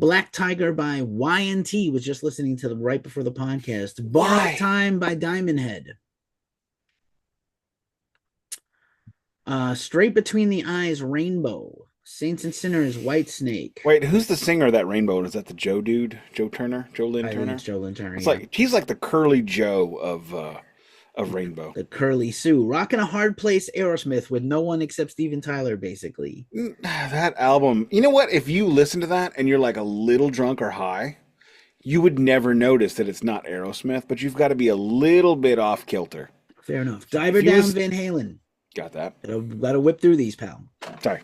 Black Tiger by Y&T. Was just listening to them right before the podcast. Borrowed Why? Time by Diamond Head. Straight Between the Eyes, Rainbow. Saints and Sinners, White Snake. Wait, who's the singer of that Rainbow? Is that the Joe dude? Joe Turner? Joe Lynn I think Turner? it's Joe Lynn Turner. It's Yeah. like he's like the Curly Joe of Rainbow. The Curly Sue. Rockin' a Hard Place, Aerosmith with no one except Steven Tyler, basically. That album, you know what? If you listen to that and you're like a little drunk or high, you would never notice that it's not Aerosmith, but you've got to be a little bit off kilter. Fair enough. Diver If you Down, listen- Van Halen. Got that. Gotta whip through these, pal. Sorry.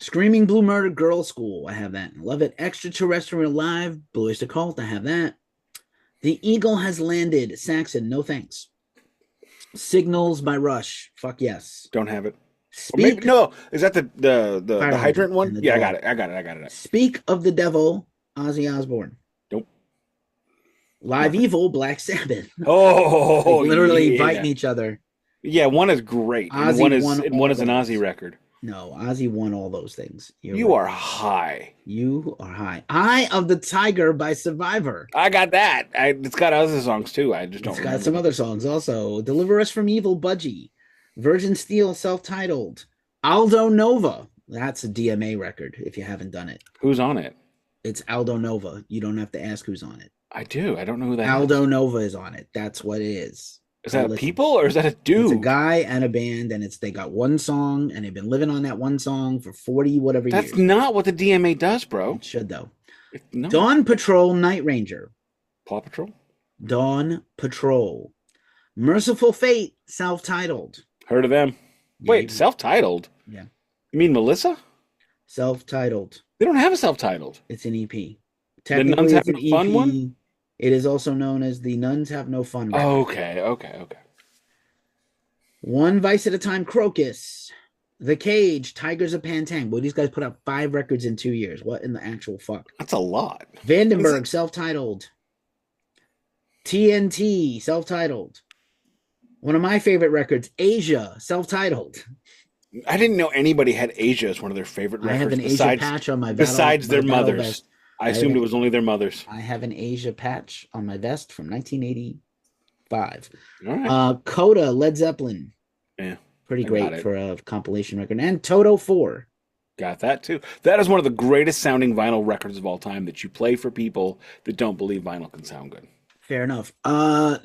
Screaming Blue Murder, Girl School. I have that. Love It. Extraterrestrial Live, Blue Oyster Cult. I have that. The Eagle Has Landed, Saxon. No thanks. Signals by Rush. Fuck yes. Don't have it. Or Speak, maybe no. Is that the Fire hydrant one? and the Yeah, I dog. got it. I got it. Speak of the Devil, Ozzy Osbourne. Nope. Live Nothing. Evil, Black Sabbath. Oh, Like, literally yeah. biting each other. Yeah, one is great, and Ozzy one is won and one is an all Ozzy those. record. No, Ozzy won all those things. You right. are high. You are high. Eye of the Tiger by Survivor. I got that. It's got other songs too. I just don't It's remember got some them. other songs also. Deliver Us from Evil, Budgie. Virgin Steel, self-titled. Aldo Nova. That's a DMA record if you haven't done it. Who's on it? It's Aldo Nova. You don't have to ask who's on it. I do. I don't know who that Aldo is. Nova is on it. That's what it is. Is that a Listen. people or is that a dude? It's a guy and a band, and they got one song, and they've been living on that one song for 40 whatever That's years. not what the DMA does, bro. It should though. No. Dawn Patrol, Night Ranger. Paw Patrol? Dawn Patrol. Merciful Fate, self-titled. Heard of them. Wait, Yeah. self-titled? Yeah. You mean Melissa? Self-titled. They don't have a self-titled. It's an EP. The Nuns Technically, Have it's an No Fun EP. one? It is also known as the Nuns Have No Fun record. Okay. One Vice at a Time, Crocus. The Cage, Tigers of Pantang. Boy, these guys put out 5 records in 2 years. What in the actual fuck? That's a lot. Vandenberg, self-titled. TNT, self-titled. One of my favorite records, Asia, self-titled. I didn't know anybody had Asia as one of their favorite I have records an Asia patch on my besides their battle mothers. vest. I assumed have it was only their mothers. I have an Asia patch on my vest from 1985. All right. Coda, Led Zeppelin. Yeah, Pretty I got great it. for a compilation record. And Toto 4. Got that too. That is one of the greatest sounding vinyl records of all time that you play for people that don't believe vinyl can sound good. Fair enough.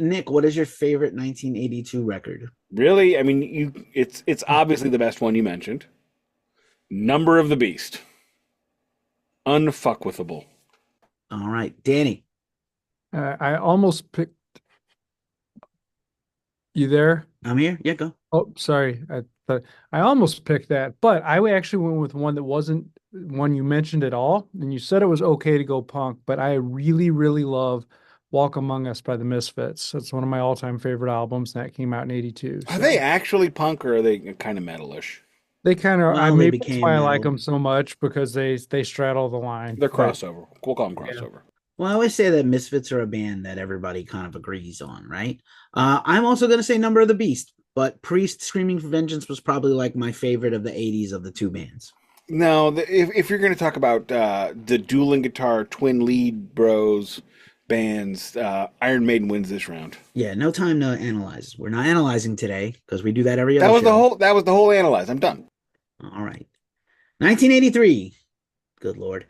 Nick, what is your favorite 1982 record? Really? I mean, it's obviously the best one you mentioned. Number of the Beast. Unfuckwithable. All right, Danny. I almost picked. You there? I'm here. Yeah, go. Oh, sorry. I almost picked that, but I actually went with one that wasn't one you mentioned at all. And you said it was okay to go punk, but I really, really love Walk Among Us by the Misfits. That's one of my all-time favorite albums, and that came out in '82. Are they actually punk or are they kind of metalish? They kind of, Well, they maybe that's became why I like metal. them so much, because they straddle the line. They're But crossover. We'll call them crossover. Well, I always say that Misfits are a band that everybody kind of agrees on, right? I'm also going to say Number of the Beast, but Priest Screaming for Vengeance was probably like my favorite of the 80s of the two bands. No, if you're going to talk about the dueling guitar twin lead bros bands, Iron Maiden wins this round. Yeah, no time to analyze. We're not analyzing today because we do that every other That was show. that was the whole analyze. I'm done. All right. 1983. Good Lord.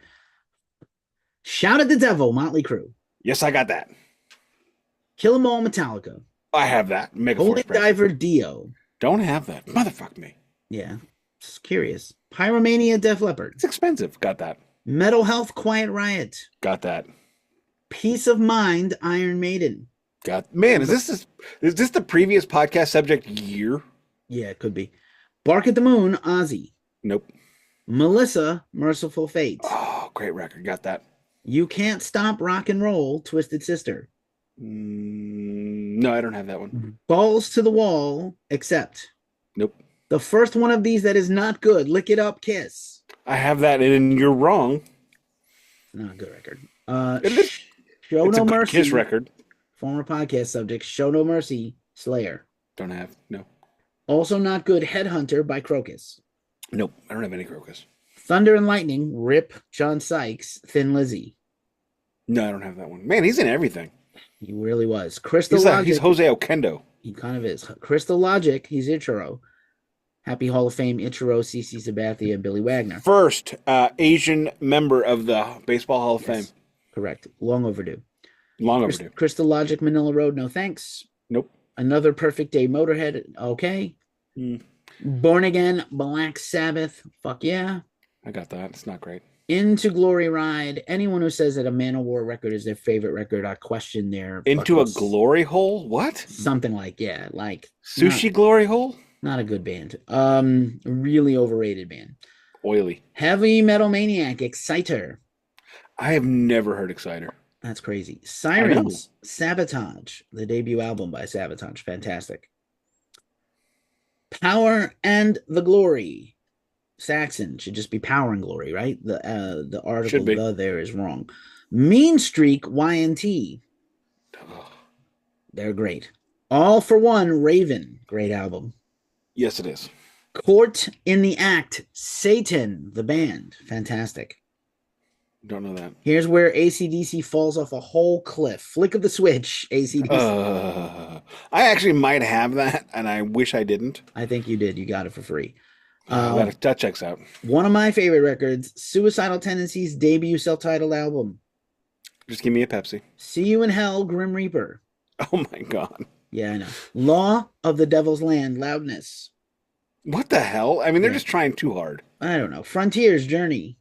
Shout at the Devil, Motley Crue. Yes, I got that. Kill 'Em All, Metallica. I have that. Megaforce Holy Press. Diver, Dio. Don't have that. Motherfuck me. Yeah, just curious. Pyromania, Def Leppard. It's expensive. Got that. Metal Health, Quiet Riot. Got that. Peace of Mind, Iron Maiden. Man, is this the previous podcast subject year? Yeah, it could be. Bark at the Moon, Ozzy. Nope. Melissa, Merciful Fate. Oh, great record. Got that. You Can't Stop Rock and Roll, Twisted Sister. No, I don't have that one. Balls to the Wall, Accept. Nope. The first one of these that is not good, Lick It Up, Kiss. I have that, and you're wrong. Not a good record. It is. Show It's No a good Mercy. Kiss record. Former podcast subject. Show No Mercy, Slayer. Don't have. No. Also not good, Headhunter by Crocus. Nope, I don't have any Crocus. Thunder and Lightning, Rip, John Sykes, Thin Lizzy. No, I don't have that one. Man, he's in everything. He really was. Crystal Logic. He's Jose Okendo. He kind of is. Crystal Logic, he's Ichiro. Happy Hall of Fame, Ichiro, CC Sabathia, and Billy Wagner. First Asian member of the Baseball Hall of Fame. Correct. Long overdue. Long overdue. Crystal Logic, Manila Road, no thanks. Nope. Another Perfect Day, Motorhead, okay. Born Again, Black Sabbath, fuck yeah. I got that. It's not great. Into Glory Ride. Anyone who says that a Manowar record is their favorite record, I question their Into a Glory Hole? What? Something like, yeah, like Sushi Glory Hole? Not a good band. Really overrated band. Oily. Heavy Metal Maniac, Exciter. I have never heard Exciter. That's crazy. Sirens, Sabotage, the debut album by Sabotage. Fantastic. Power and the Glory. Saxon should just be Power and Glory, right? The article the there is wrong. Mean Streak, YNT. They're great. All for One, Raven. Great album. Yes, it is. Court in the Act, Satan, the band. Fantastic. Don't know that. Here's where AC/DC falls off a whole cliff. Flick of the switch, AC/DC. I actually might have that, and I wish I didn't. I think you did. You got it for free. That checks out. One of my favorite records, Suicidal Tendencies' debut self-titled album. Just give me a Pepsi. See You in Hell, Grim Reaper. Oh my God. Yeah, I know. Law of the Devil's Land, Loudness. What the hell? I mean, they're just trying too hard. I don't know. Frontiers, Journey.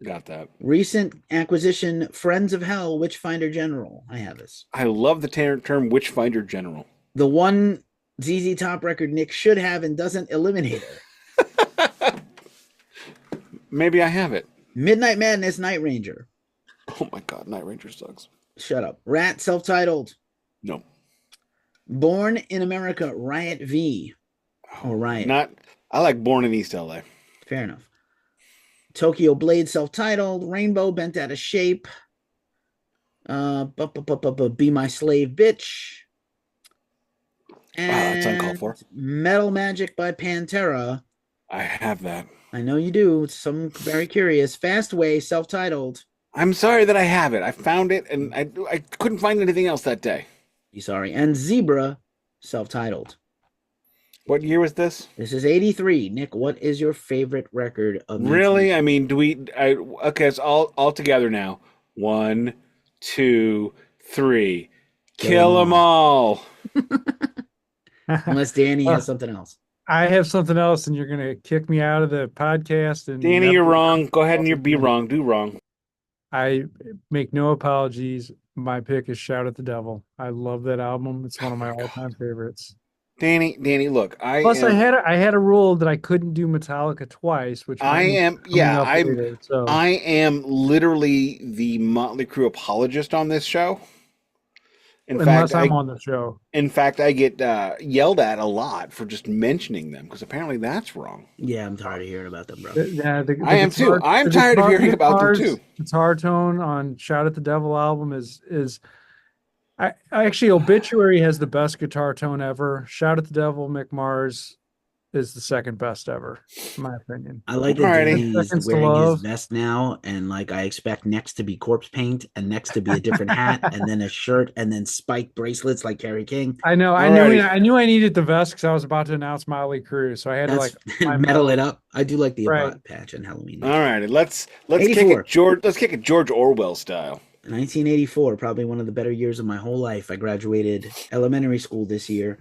Got that. Recent acquisition, Friends of Hell, Witchfinder General. I have this. I love the term Witchfinder General. The one ZZ Top record Nick should have and doesn't, eliminate it. Maybe I have it. Midnight Madness, Night Ranger. Oh my God, Night Ranger sucks. Shut up. Rat, self-titled. No. Born in America, Riot V. Or Riot. I like Born in East LA. Fair enough. Tokyo Blade, self-titled. Rainbow, Bent Out of Shape. Be My Slave, Bitch. And that's uncalled for. Metal Magic by Pantera. I have that. I know you do. I'm very curious. Fastway, self-titled. I'm sorry that I have it. I found it, and I couldn't find anything else that day. You sorry. And Zebra, self-titled. What year was this? This is 83. Nick, what is your favorite record of Really? I mean, okay, it's all together now. 1, 2, 3. Kill them all. Unless Danny has something else. I have something else, and you're going to kick me out of the podcast. And Danny, you're wrong. Go ahead and be wrong. Do wrong. I make no apologies. My pick is Shout at the Devil. I love that album. It's one of my all-time favorites. Danny, look. I had a rule that I couldn't do Metallica twice, which I am literally the Motley Crue apologist on this show. Unless I'm on the show. In fact, I get yelled at a lot for just mentioning them because apparently that's wrrong. Yeah, I'm tired of hearing about them, bro. I am too. I'm tired of hearing about them too. Guitar tone on Shout at the Devil album is I actually Obituary has the best guitar tone ever. Shout at the Devil, Mick Mars is the second best ever, in my opinion. I like that he's wearing his vest now, and like I expect next to be corpse paint, and next to be a different hat, and then a shirt, and then spiked bracelets like Kerry King. I know. I knew I needed the vest because I was about to announce Motley Crue, so I had to metal it up. I do like the Avant patch on Halloween. All right, let's kick it George Orwell style. 1984, probably one of the better years of my whole life. I graduated elementary school this year.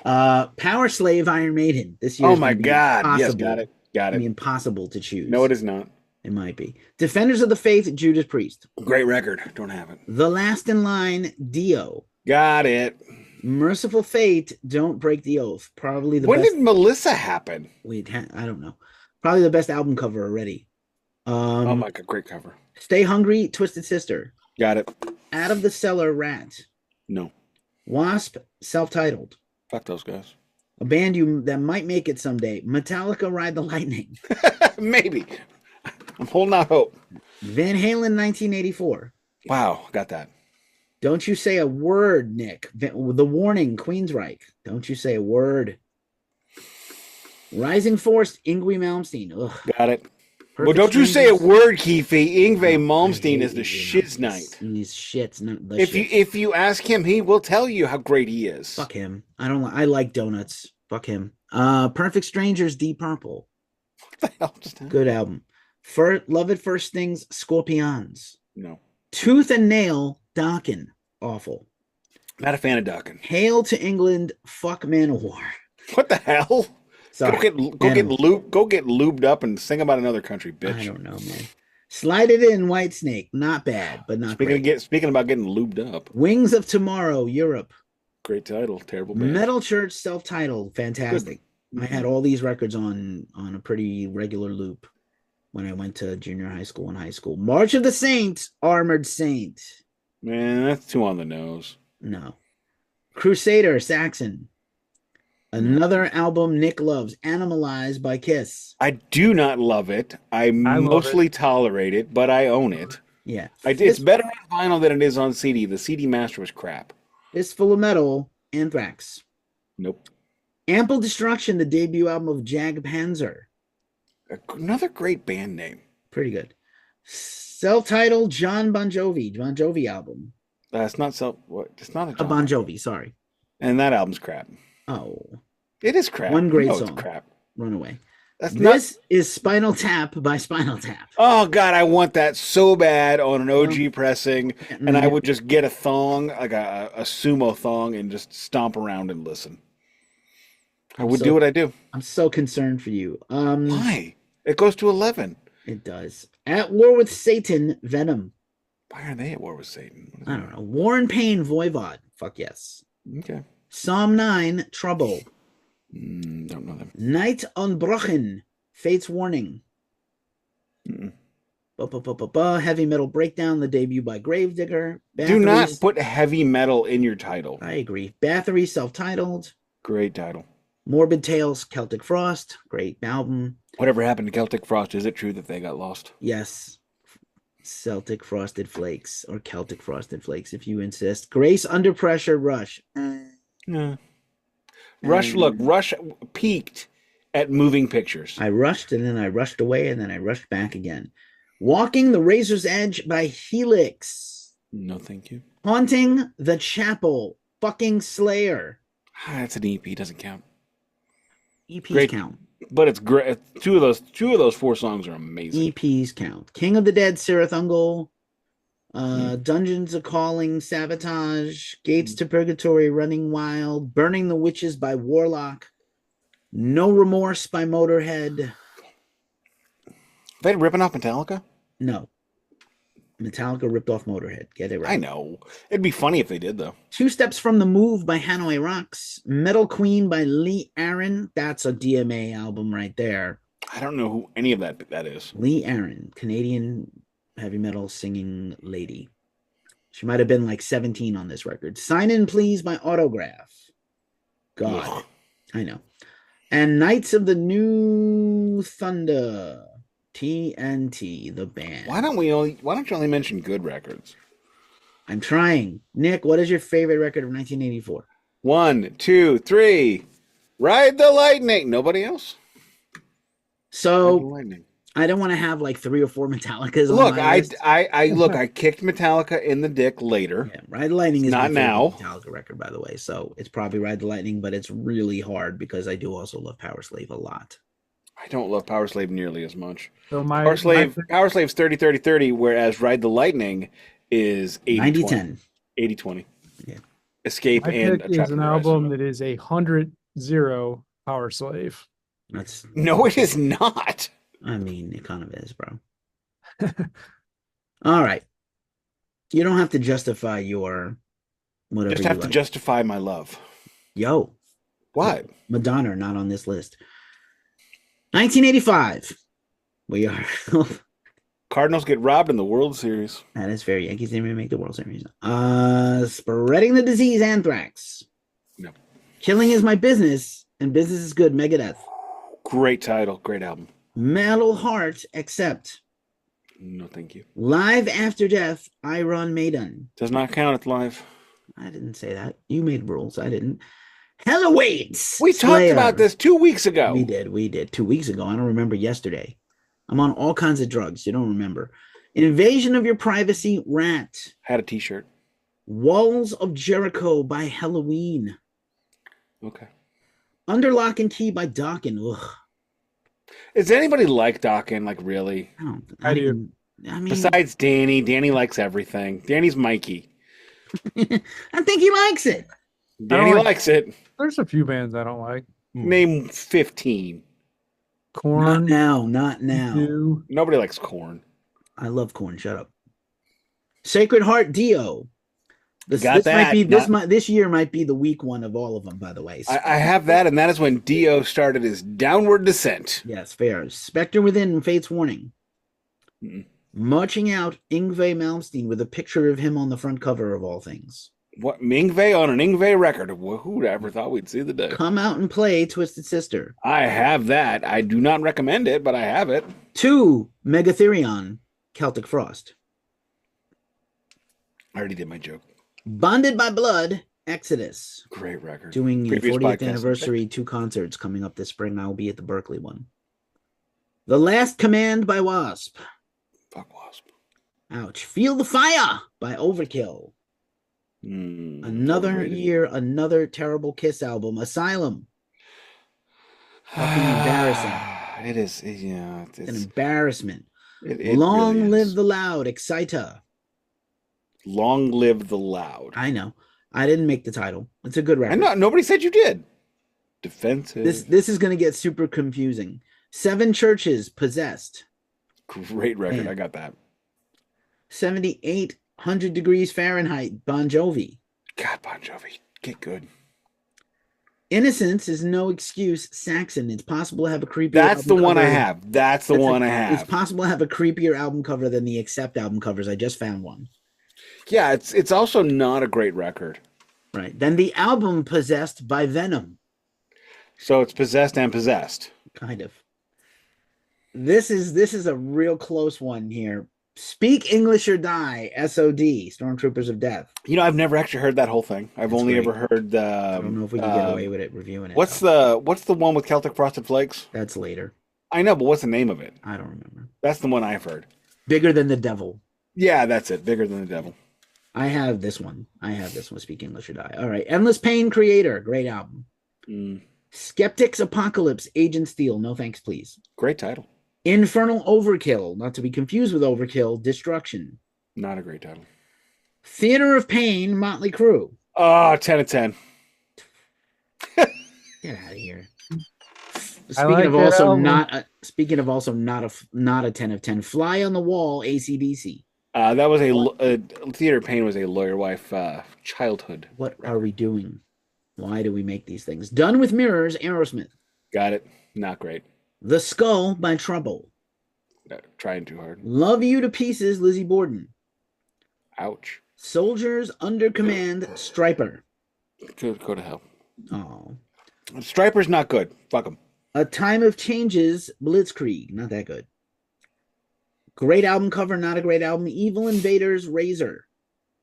Power Slave, Iron Maiden. This year. Oh my God! Yes, got it. Impossible to choose. No, it is not. It might be. Defenders of the Faith, Judas Priest. Great record. Don't have it. The Last in Line, Dio. Got it. Merciful Fate, Don't Break the Oath. Probably the best. When did Melissa happen? I don't know. Probably the best album cover already. Oh my God, great cover. Stay Hungry, Twisted Sister. Got it. Out of the Cellar, Rat. No. Wasp, self-titled. Fuck those guys. A band that might make it someday. Metallica, Ride the Lightning. Maybe. I'm holding out hope. Van Halen, 1984. Wow, got that. Don't You Say a Word, Nick. The Warning, Queensryche. Don't You Say a Word. Rising Force, Yngwie Malmsteen. Ugh. Got it. Well, Perfect don't you say a Strangers. word, Keefy. Yngwie Oh, I Malmsteen hate is the Yngwie shiz Malmsteen. knight. He's shits, not the If you shits. if you ask him, he will tell you how great he is. Fuck him. I don't. I like donuts. Fuck him. Perfect Strangers, Deep Purple. What the hell just happened? Good album. Love at First Things, Scorpions. No. Tooth and Nail, Dokken. Awful. Not a fan of Dokken. Hail to England, fuck Manowar. What the hell? Sorry. Go get lubed up and sing about another country, bitch. I don't know, man. Slide It In, Whitesnake. Not bad, but not great. Speaking about getting lubed up. Wings of Tomorrow, Europe. Great title. Terrible band. Metal Church, self-titled. Fantastic. Good. I had all these records on a pretty regular loop when I went to junior high school and high school. March of the Saints, Armored Saint. Man, that's too on the nose. No. Crusader, Saxon. Another album Nick loves, Animalized by Kiss. I do not love it. I mostly tolerate it, but I own it. Yeah. It's better on vinyl than it is on CD. The CD master was crap. Fistful of Metal, Anthrax. Nope. Ample Destruction, the debut album of Jag Panzer. Another great band name. Pretty good. Self-titled John Bon Jovi album. It's not what? It's not a Bon Jovi, sorry. And that album's crap. Oh. It is crap. One great song. It's crap. Runaway. This is Spinal Tap by Spinal Tap. Oh, God, I want that so bad on an OG pressing, and I would just get a thong, like a sumo thong, and just stomp around and listen. I would do what I do. I'm so concerned for you. Why? It goes to 11. It does. At War with Satan, Venom. Why are they at war with Satan? I don't know. War and Pain, Voivod. Fuck yes. Okay. Psalm 9, Trouble. Don't know them. Night Unbrochen, Fate's Warning. Heavy Metal Breakdown, the debut by Gravedigger. Do not put heavy metal in your title. I agree. Bathory, self-titled. Great title. Morbid Tales, Celtic Frost. Great album. Whatever happened to Celtic Frost? Is it true that they got lost? Yes. Celtic Frosted Flakes, or Celtic Frosted Flakes, if you insist. Grace Under Pressure, Rush. Yeah. Rush peaked at moving pictures. I rushed, and then I rushed away, and then I rushed back again. Walking the Razor's Edge by Helix. No, thank you. Haunting the Chapel, fucking Slayer. That's an EP, doesn't count. EPs count. But it's great. Two of those 4 songs are amazing. EPs count. King of the Dead, Sarathungal. Dungeons of Calling, Sabotage. Gates to Purgatory, Running Wild. Burning the Witches by Warlock. No Remorse by Motorhead. They ripping off Metallica? No. Metallica ripped off Motorhead. Get it right. I know. It'd be funny if they did, though. Two Steps from the Move by Hanoi Rocks. Metal Queen by Lee Aaron. That's a DMA album right there. I don't know who any of that is. Lee Aaron, Canadian heavy metal singing lady. She might have been like 17 on this record. Sign In Please by Autograph. God. Ugh. I know. And Knights of the New Thunder. TNT, the band. Why don't you only mention good records? I'm trying. Nick, what is your favorite record of 1984? 1, 2, 3. Ride the Lightning. Nobody else? So I don't want to have like 3 or 4 Metallicas. Look, I kicked Metallica in the dick later. Yeah, Ride the Lightning is not my now Metallica record, by the way. So it's probably Ride the Lightning, but it's really hard because I do also love Power Slave a lot. I don't love Power Slave nearly as much. So Power Slave's 30-30-30, whereas Ride the Lightning is 80-20. 80-20. Yeah. Escape my and pick is an album that is 100-0 Power Slave. No, it is not. I mean, it kind of is, bro. All right. You don't have to justify your whatever. Just have to justify my love. Yo. What? Madonna not on this list. 1985. We are. Cardinals get robbed in the World Series. That is fair. Yankees didn't even make the World Series. Spreading the Disease, Anthrax. No. Killing Is My Business, and Business Is Good, Megadeth. Great title. Great album. Metal Heart, Accept. No, thank you. Live After Death, Iron Maiden. Does not count. It's live. I didn't say that. You made rules. I didn't. Hella waits. We talked about this 2 weeks ago. We did 2 weeks ago. I don't remember yesterday. I'm on all kinds of drugs. You don't remember. Invasion of Your Privacy, Rat. Had a t-shirt. Walls of Jericho by Halloween. Okay. Under Lock and Key by Dawkins. Ugh. Is anybody like Dawkins? Like, really? I do. I mean, Besides Danny. Danny likes everything. Danny's Mikey. I think he likes it. Danny likes it. There's a few bands I don't like. Name 15. Corn. Not now. Nobody likes Corn. I love Corn. Shut up. Sacred Heart Dio. This year might be the weak one of all of them, by the way. I have that, and that is when Dio started his downward descent. Yes, fair. Spectre Within, Fate's Warning. Mm-mm. Marching Out, Yngwie Malmsteen with a picture of him on the front cover of all things. What, Yngwie on an Yngwie record? Who'd ever thought we'd see the day? Come Out and Play, Twisted Sister. I have that. I do not recommend it, but I have it. 2, Megatherion, Celtic Frost. I already did my joke. Bonded by Blood, Exodus. Great record. Doing a Previous 40th podcast. anniversary, 2 concerts coming up this spring. I will be at the Berkeley one. The Last Command by Wasp. Fuck Wasp. Ouch. Feel the Fire by Overkill. Another overrated. year, another terrible Kiss album. Asylum. Fucking embarrassing. It is, yeah. It's an embarrassment. It Long really Live is. the Loud, Excita. Long Live the Loud. I know. I didn't make the title. It's a good record. I know. Nobody said you did. Defensive. This is going to get super confusing. 7 Churches, Possessed. Great record. Man. I got that. 7800 Degrees Fahrenheit, Bon Jovi. God, Bon Jovi. Get good. Innocence is No Excuse, Saxon. It's possible to have a creepier That's the album one I cover. have. That's the one I have. It's possible to have a creepier album cover than the Accept album covers. I just found one. Yeah, it's also not a great record. Right. Then the album Possessed by Venom. So it's Possessed and Possessed. Kind of. This is a real close one here. Speak English or Die, SOD, Stormtroopers of Death. You know, I've never actually heard that whole thing. I've That's only great. ever heard I don't know if we can get away with it reviewing it. What's though. the one with Celtic Frosted Flakes? That's later. I know, but what's the name of it? I don't remember. That's the one I've heard. Bigger Than the Devil. Yeah, that's it. Bigger Than the Devil. I have this one. Speak English or Die. All right. Endless Pain Creator. Great album. Skeptics Apocalypse. Agent Steel. No thanks, please. Great title. Infernal Overkill. Not to be confused with Overkill. Destruction. Not a great title. Theater of Pain. Motley Crue. Oh, 10 of 10. Get out of here. I like that Speaking of also not a 10 of 10. Fly on the Wall. AC/DC. That was a Theater of Pain was a lawyer wife childhood. What are we doing? Why do we make these things? Done with Mirrors. Aerosmith. Got it. Not great. The Skull by Trouble. Trying too hard. Love You to Pieces. Lizzie Borden. Ouch. Soldiers Under Command. Striper. Go to hell. Oh. Striper's not good. Fuck him. A Time of Changes. Blitzkrieg. Not that good. Great album cover. Not a great album. Evil Invaders. Razor.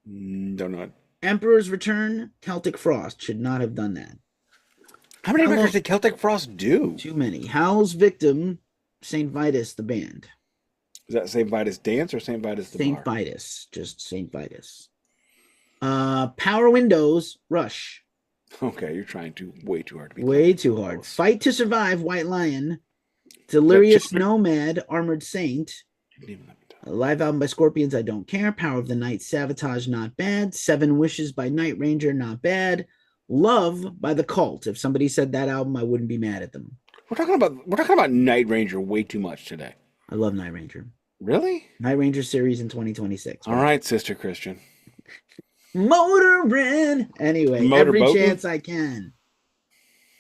Don't know it. Emperor's Return. Celtic Frost. Should not have done that. How many records did Celtic Frost do? Too many. Howl's Victim. St. Vitus, the band. Is that St. Vitus Dance or St. Vitus the St. bar? Vitus. Just St. Vitus. Power Windows. Rush. Okay, you're trying way too hard to be Way too hard. Fight to Survive. White Lion. Delirious Nomad. Armored Saint. A live album by Scorpions. I don't care. Power of the Night. Sabotage. Not bad. 7 Wishes by Night Ranger. Not bad. Love by The Cult. If somebody said that album, I wouldn't be mad at them. We're talking about Night Ranger way too much today. I love Night Ranger. Really? Night Ranger series in 2026. All right, Sister Christian. Motorin. Anyway, every Motorboating? chance I can.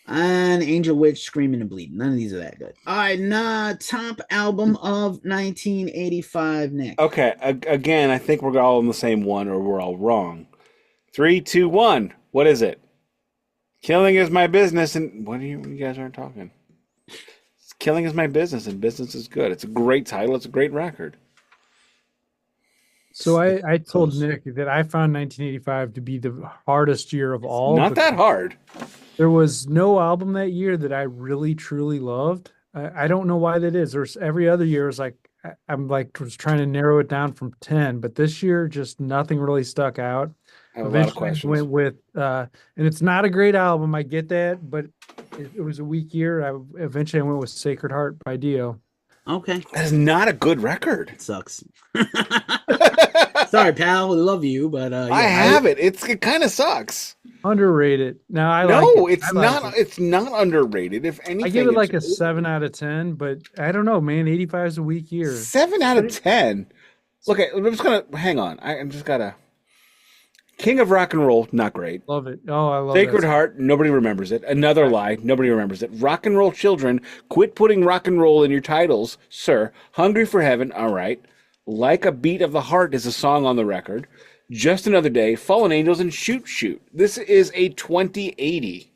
And Angel Witch, Screaming and Bleeding. None of these are that good. All right, top album of 1985, Nick. Okay, again, I think we're all on the same one, or we're all wrong. 3, 2, 1. What is it? Killing is my business, and you guys aren't talking. Killing is my business, and business is good. It's a great title. It's a great record. So I told Nick that I found 1985 to be the hardest year of all. Not that hard. There was no album that year that I really truly loved. I don't know why that is. There's every other year is like I'm like was trying to narrow it down from 10, but this year just nothing really stuck out. I have a lot of Eventually I questions. went with and it's not a great album, I get that, but it was a weak year. Eventually I went with Sacred Heart by Dio. Okay. That is not a good record. It sucks. Sorry, pal. We love you, but yeah, I have it. It kind of sucks. Underrated. No, I like No, it. it's I like not. it. It's not underrated. If anything, I give it like a it's 7 out of 10, but I don't know, man. 85 is a weak year. 7 out of 10. Okay, I'm just gonna hang on. I'm just gotta. King of Rock and Roll, not great. Love it. Oh, I love Sacred that. Heart, nobody remembers it. Another Lie, nobody remembers it. Rock and Roll Children, quit putting rock and roll in your titles, sir. Hungry for Heaven, all right. Like a Beat of the Heart is a song on the record. Just Another Day, Fallen Angels, and Shoot Shoot. This is a 2080.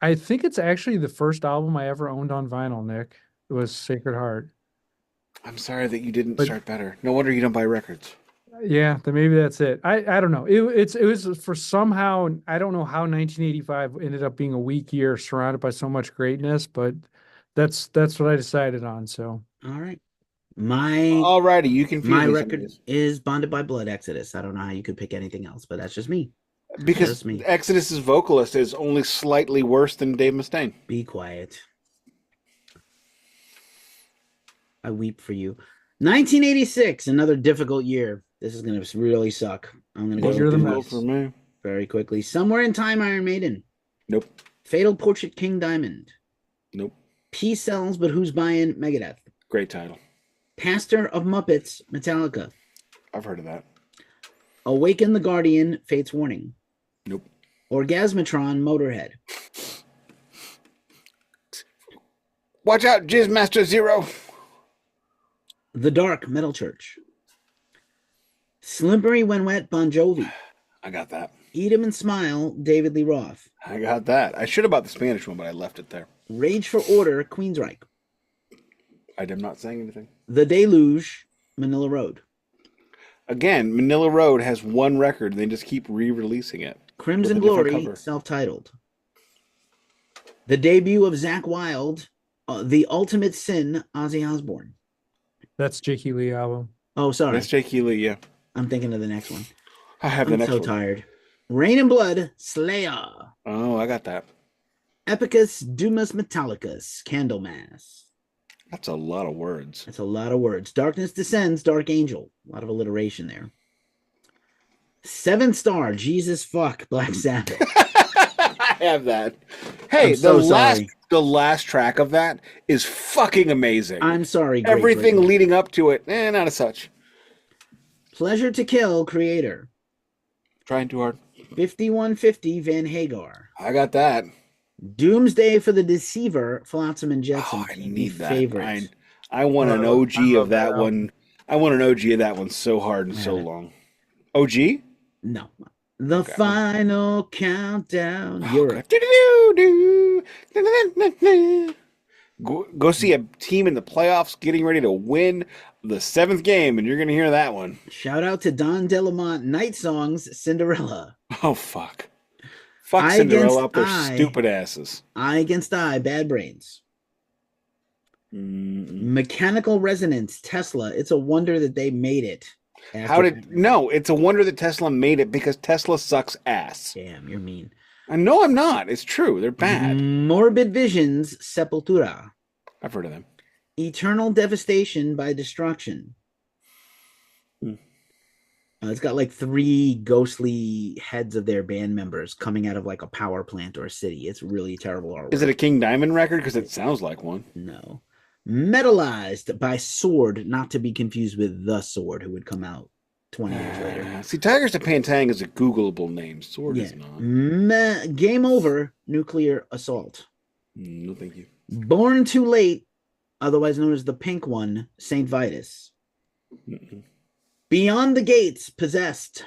I think it's actually the first album I ever owned on vinyl, Nick. It was Sacred Heart. I'm sorry that you didn't But- start better. No wonder you don't buy records. Yeah, then maybe that's it. I don't know. It was for somehow I don't know how 1985 ended up being a weak year surrounded by so much greatness, but that's what I decided on. So all right. My Alrighty, you can my record is Bonded by Blood, Exodus. I don't know how you could pick anything else, but that's just me. because Just me. Exodus's vocalist is only slightly worse than Dave Mustaine. Be quiet. I weep for you. 1986, another difficult year. This is going to really suck. I'm going to go You're the through most. these for me. very quickly. Somewhere in Time, Iron Maiden. Nope. Fatal Portrait, King Diamond. Nope. Peace Sells, But Who's Buying? Megadeth. Great title. Pastor of Muppets, Metallica. I've heard of that. Awaken the Guardian, Fate's Warning. Nope. Orgasmatron, Motorhead. Watch out, Jizz Master Zero. The Dark, Metal Church. Slippery When Wet, Bon Jovi. I got that. Eat 'Em and Smile, David Lee Roth. I got that. I should have bought the Spanish one, but I left it there. Rage for Order, Queensryche. I'm not saying anything. The Deluge, Manila Road. Again, Manila Road has one record, and they just keep re-releasing it. Crimson With a different Glory, cover. self-titled. The debut of Zakk Wylde, The Ultimate Sin, Ozzy Osbourne. That's Jakey Lee album. Oh, sorry. That's Jake Healy, yeah. I'm thinking of the next one. I have the I'm next so one. tired. Rain and Blood, Slayer. Oh, I got that. Epicus, Dumas Metallicus, Candlemass. That's a lot of words. That's a lot of words. Darkness Descends, Dark Angel. A lot of alliteration there. 7 Star, Jesus Fuck, Black Sabbath. I have that. Hey, I'm so the sorry. last track of that is fucking amazing. I'm sorry. Great Everything Britain. leading up to it, not as such. Pleasure to Kill, Creator. Trying too hard. 5150, Van Hagar. I got that. Doomsday for the Deceiver, Flotsam and Jetsam. Oh, I TV need that. favorites. I want an Oh, OG I love of that that one. I want an OG of that one so hard and so Yeah. long. OG? No. The Okay. Final Countdown. Oh, Europe. God. Go see a team in the playoffs getting ready to win the 7th game, and you're going to hear that one. Shout out to Don Delamont. Night Songs, Cinderella. Oh, fuck. Fuck Eye Cinderella up Against their Eye. stupid asses. Eye Against Eye, Bad Brains. Mm-mm. Mechanical Resonance, Tesla. It's a wonder that they made it. How did... No, it's a wonder that Tesla made it because Tesla sucks ass. Damn, you're mean. I know I'm not. It's true. They're bad. Morbid Visions, Sepultura. I've heard of them. Eternal Devastation by Destruction. Hmm. It's got like 3 ghostly heads of their band members coming out of like a power plant or a city. It's really terrible artwork. Is it a King Diamond record? Because it sounds like one. No. Metalized by Sword, not to be confused with The Sword, who would come out 20 years later. See, Tigers to Pantang is a Googleable name. Sword is not. Game Over, Nuclear Assault. No, thank you. Born Too Late, otherwise known as the pink one, Saint Vitus. Mm-mm. Beyond the Gates, Possessed.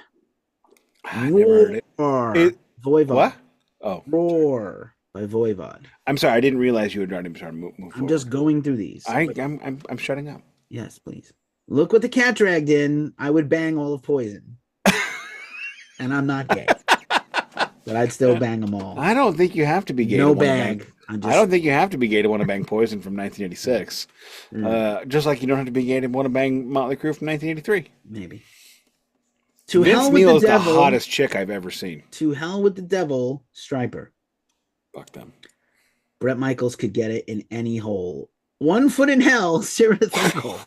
I never heard it. Roar, It- Voivod. What? Oh, Roar by Voivod. I'm sorry. I didn't realize you had already started move I'm forward. just going through these. I'm shutting up. Yes, please. Look what the cat dragged in. I would bang all of Poison. And I'm not gay. but I'd still bang them all. I don't think you have to be gay No to want to bang. bag. I'm I don't just think you have to be gay to want to bang Poison from 1986. Just like you don't have to be gay to want to bang Motley Crue from 1983. maybe. To Vince hell with Neil the is the devil. hottest chick I've ever seen. To hell with the devil, Striper. Fuck them. Bret Michaels could get it in any hole. 1 foot in hell, Sarah Thinkle.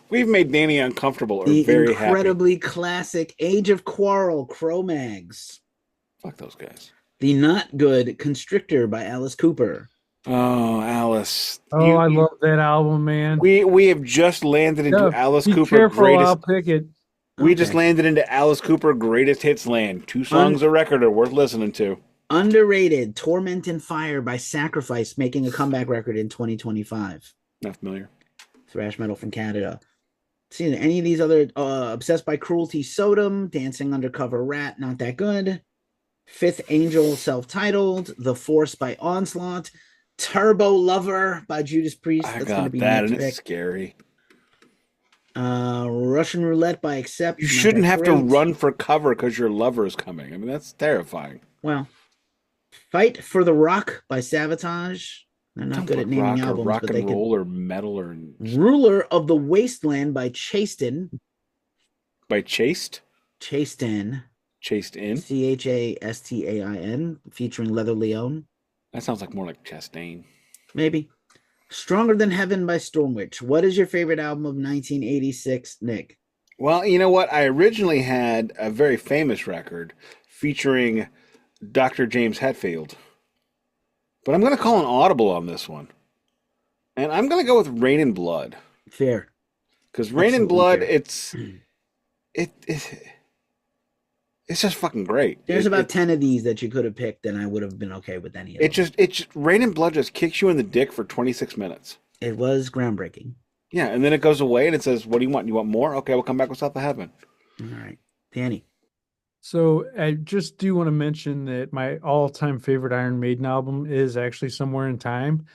We've made Danny uncomfortable or The very happy. incredibly classic Age of Quarrel, Cro-Mags. Fuck those guys. The not good Constrictor by Alice Cooper. Oh, Alice. Oh, I love that album, man. We have just landed into Alice Be Cooper careful, greatest. I'll pick it. We just landed into Alice Cooper greatest hits land. 2 songs a record are worth listening to. Underrated Torment and Fire by Sacrifice, making a comeback record in 2025. Not familiar. Thrash metal from Canada. See any of these other Obsessed by Cruelty, Sodom, Dancing Undercover Rat, not that good. Fifth Angel, self-titled. The Force by Onslaught. Turbo Lover by Judas Priest. I That's got gonna be that, and next it's pick. scary. Russian Roulette by Accept. You not shouldn't that have to great. run for cover because your lover is coming. I mean, that's terrifying. Well, Fight for the Rock by Sabotage. They're not good at naming albums, rock but they and can. roll or metal or Ruler of the Wasteland by Chasten. by Chased Chased in. in. Chastain, featuring Leather Leone. That sounds like more like Chastain. Maybe. Stronger Than Heaven by Stormwitch. What is your favorite album of 1986, Nick? Well, you know what? I originally had a very famous record featuring Dr. James Hetfield. But I'm going to call an audible on this one. And I'm going to go with Rain and Blood. Fair. Because Rain and Blood, fair. it's just fucking great. There's about 10 of these that you could have picked, and I would have been okay with any of them. It just Rain and Blood just kicks you in the dick for 26 minutes. It was groundbreaking. Yeah, and then it goes away and it says, "What do you want? You want more? Okay, we'll come back with South of Heaven." All right. Danny. So I just do want to mention that my all-time favorite Iron Maiden album is actually Somewhere in Time,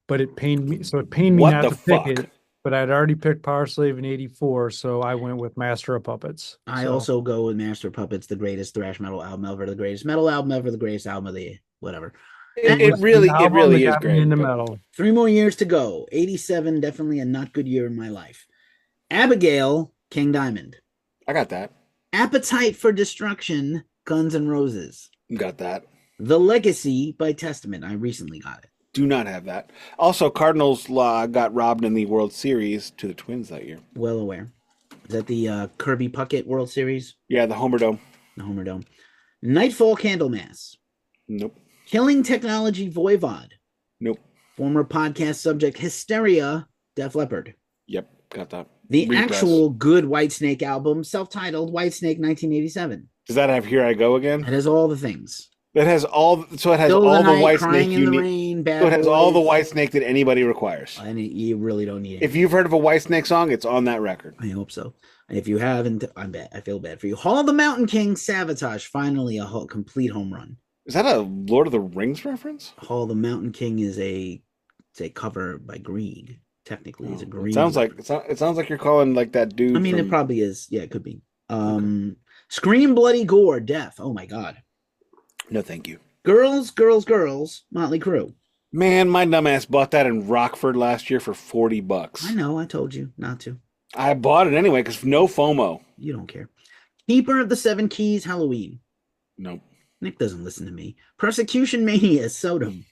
but it pained me. So it pained me What not the to fuck? pick it. But I'd already picked Power Slave in '84, so I went with Master of Puppets. I So- also go with Master of Puppets, the greatest thrash metal album ever, the greatest metal album ever, the greatest album of the whatever. It really The album that is got me great. into but- metal. 3 more years to go. 87, definitely a not good year in my life. Abigail, King Diamond. I got that. Appetite for Destruction, Guns N' Roses. Got that. The Legacy by Testament. I recently got it. Do not have that. Also, Cardinals got robbed in the World Series to the Twins that year. Well aware. Is that the Kirby Puckett World Series? Yeah, the Homer Dome. The Homer Dome. Nightfall Candlemass. Nope. Killing Technology Voivod. Nope. Former podcast subject Hysteria, Def Leppard. Yep, got that. The Repress. actual good Whitesnake album, self-titled Whitesnake 1987. Does that have Here I Go Again? It has all the things. It has all. So it has Still all the Night, White Crying Snake in you the need. Rain, Bad So it has all the Boys. White Snake that anybody requires. And you really don't need it. If you've heard of a White Snake song, it's on that record. I hope so. And if you haven't, I'm bad. I feel bad for you. Hall of the Mountain King, Sabotage. Finally, a complete home run. Is that a Lord of the Rings reference? Hall of the Mountain King is a cover by Grieg. Technically, it's a Grieg. It sounds like you're calling like that dude. I mean, it probably is. Yeah, it could be. Scream, Bloody Gore, Death. Oh my God. No, thank you. Girls, Girls, Girls, Motley Crue. Man, my dumbass bought that in Rockford last year for $40. I know. I told you not to. I bought it anyway because no FOMO. You don't care. Keeper of the Seven Keys, Halloween. Nope. Nick doesn't listen to me. Persecution Mania, Sodom.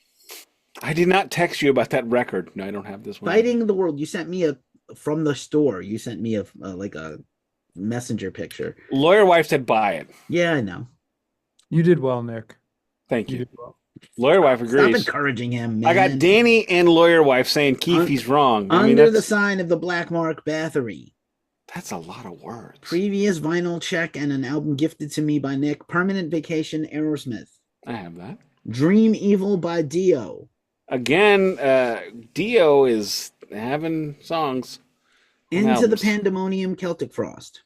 I did not text you about that record. No, I don't have this one. Fighting the World. You sent me from the store. You sent me a messenger picture. Lawyer wife said buy it. Yeah, I know. You did well, Nick. Thank you. did well. Lawyer wife Stop agrees. encouraging him, man. I got Danny and lawyer wife saying Keefy's wrong. I mean, Under the that's, Sign of the Black Mark, Bathory. that's a lot of words. Previous vinyl check and an album gifted to me by Nick. Permanent Vacation, Aerosmith. I have that. Dream Evil by Dio. Again, Dio is having songs. on Into the albums. Pandemonium, Celtic Frost.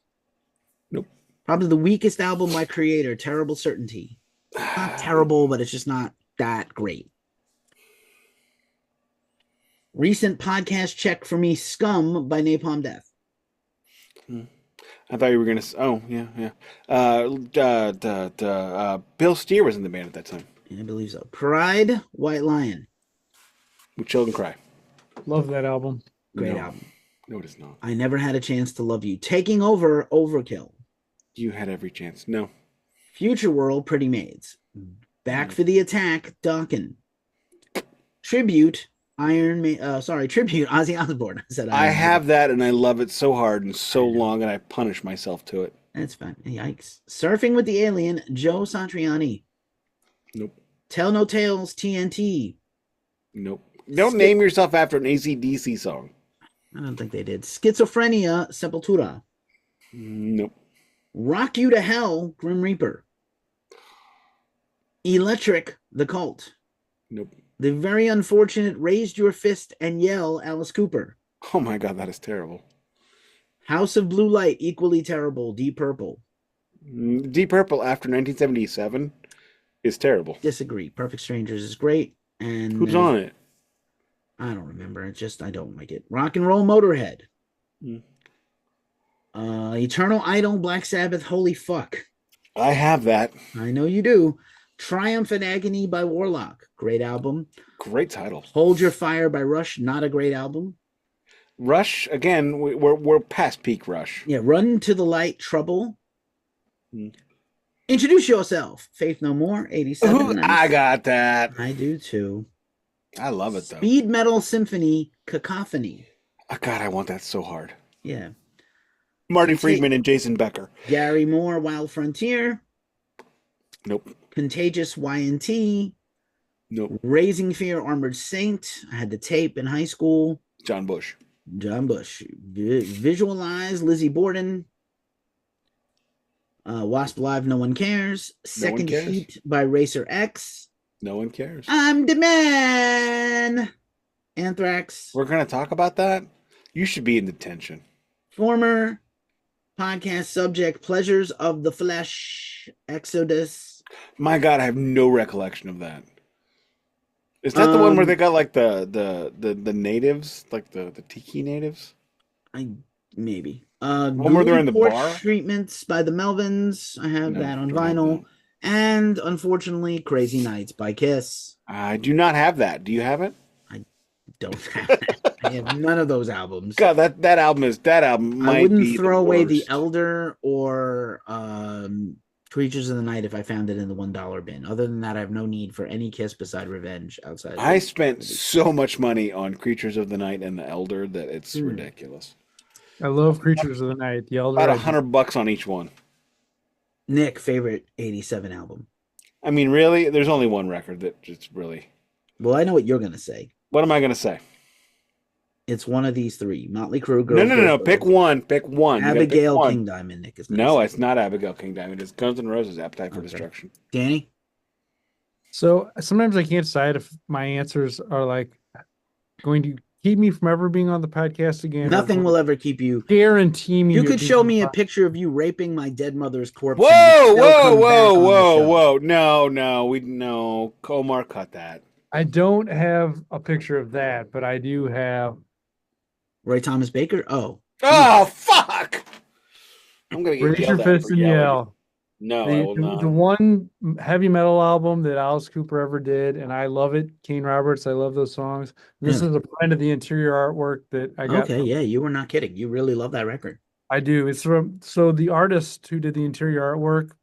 Nope. Probably the weakest album by Creator, Terrible Certainty. Not terrible, but it's just not that great. Recent podcast check for me, Scum by Napalm Death. I thought you were gonna. Oh, yeah, yeah. Bill Steer was in the band at that time. I believe so. Pride, White Lion. With Children Cry. Love that album. Great No. album. No, it is not. I Never Had a Chance to Love You. Taking Over, Overkill. You had every chance. No. Future World, Pretty Maids. Back for the Attack, Dokken. Tribute, Tribute, Ozzy Osbourne. I said I Iron have that, and I love it so hard and so long, and I punish myself to it. That's fine. Yikes. Surfing with the Alien, Joe Satriani. Nope. Tell No Tales, TNT. Nope. Don't name yourself after an AC/DC song. I don't think they did. Schizophrenia, Sepultura. Nope. Rock You to Hell, Grim Reaper. Electric, The Cult. Nope. The very unfortunate Raised Your Fist and Yell, Alice Cooper. Oh my God, that is terrible. House of Blue Light, equally terrible, Deep Purple. Deep Purple after 1977 is terrible. Disagree. Perfect Strangers is great. And who's on it? I don't remember. It's just I don't like it. Rock and Roll Motorhead. Eternal Idol, Black Sabbath, Holy Fuck. I have that. I know you do. Triumph and Agony by Warlock. Great album. Great title. Hold Your Fire by Rush. Not a great album. Rush, again, we're past peak Rush. Yeah, Run to the Light, Trouble. Introduce Yourself. Faith No More, 87. I got that. I do too. I love it, though. Speed Metal Symphony, Cacophony. Oh, God, I want that so hard. Yeah. Marty Friedman and Jason Becker. Gary Moore, Wild Frontier. Nope. Contagious, Y&T. Nope. Raising Fear, Armored Saint. I had the tape in high school. John Bush. Visualize, Lizzie Borden. Wasp Live, No One Cares. Second Heat by Racer X. No one cares. I'm the man. Anthrax. We're going to talk about that? You should be in detention. Former podcast subject, Pleasures of the Flesh, Exodus. My God, I have no recollection of that. Is that the one where they got like the natives, like the tiki natives? Maybe. One where they're in the bar? Treatments by the Melvins. I have that on vinyl. And unfortunately, Crazy Nights by Kiss. I do not have that. Do you have it? I don't have it. I have none of those albums. God, that album might I wouldn't be throw the away worst. The Elder or Creatures of the Night if I found it in the $1 bin. Other than that, I have no need for any Kiss beside Revenge outside. I spent so much money on Creatures of the Night and the Elder that it's ridiculous. I love Creatures of the Night. The Elder. About $100 on each one. Nick, favorite 87 album? I mean, really? There's only one record that just really... Well, I know what you're going to say. What am I going to say? It's one of these three. Motley Crue. No. Pick one. Pick one. Abigail King Diamond, Nick. Is no, it's not Abigail King Diamond. It's Guns N' Roses, Appetite for Destruction. Danny? So sometimes I can't decide if my answers are like going to keep me from ever being on the podcast again. Nothing will ever keep you. Guarantee me. You could show me a picture of you raping my dead mother's corpse. Whoa! No. Komar, cut that. I don't have a picture of that, but I do have Roy Thomas Baker. Oh, fuck! I'm gonna get Raise Your yelled at Fist for and yelling. Yell. No, I will not. The one heavy metal album that Alice Cooper ever did, and I love it. Kane Roberts, I love those songs. This is a print of the interior artwork that I got. Okay, yeah, you were not kidding. You really love that record. I do. It's from the artist who did the interior artwork,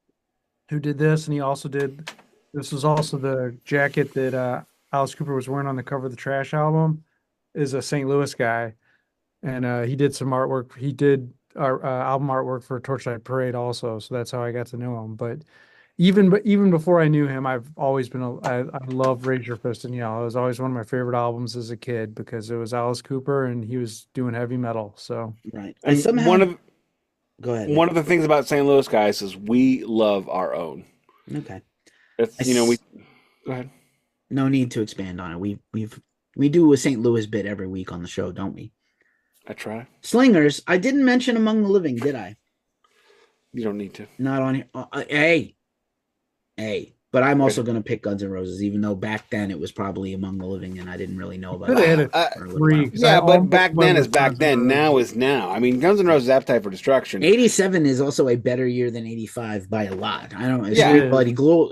who did this, and he also did. This was also the jacket that Alice Cooper was wearing on the cover of the Trash album. Is a St. Louis guy, and he did some artwork. He did our album artwork for Torchlight Parade also, so that's how I got to know him. But even before I knew him, I've always been I love Raise Your Fist and Yell. It was always one of my favorite albums as a kid because it was Alice Cooper and he was doing heavy metal. So right, and go ahead. One of the things about St. Louis guys is we love our own. Okay, it's we go ahead. No need to expand on it. We do a St. Louis bit every week on the show, don't we? I try. Slingers. I didn't mention Among the Living, did I? You don't need to. Not on here. Hey, But I'm also going to pick Guns N' Roses, even though back then it was probably among the living, and I didn't really know about Could have it had for a it little while. free. 'Cause I Yeah, but almost back went then is with back Guns N' then. Now Roses. is now. I mean, Guns N' Roses Appetite for Destruction. 87 is also a better year than 85 by a lot. I don't know. Yeah.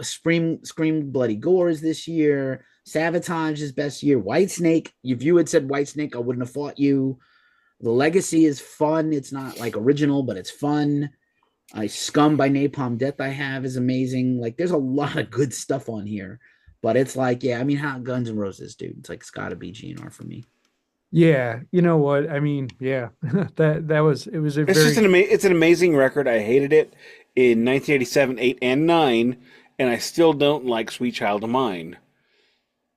Scream Bloody Gore is this year. Sabotage is best year. Whitesnake. If you had said Whitesnake, I wouldn't have fought you. The Legacy is fun. It's not like original, but it's fun. Scum by Napalm Death I have is amazing. Like there's a lot of good stuff on here. But it's like, yeah, I mean, how Guns N' Roses, dude. It's like it's gotta be GNR for me. Yeah, you know what? I mean, yeah, that was it was a It's just very it's an amazing record. I hated it in 1987, 8, and 9, and I still don't like Sweet Child of Mine.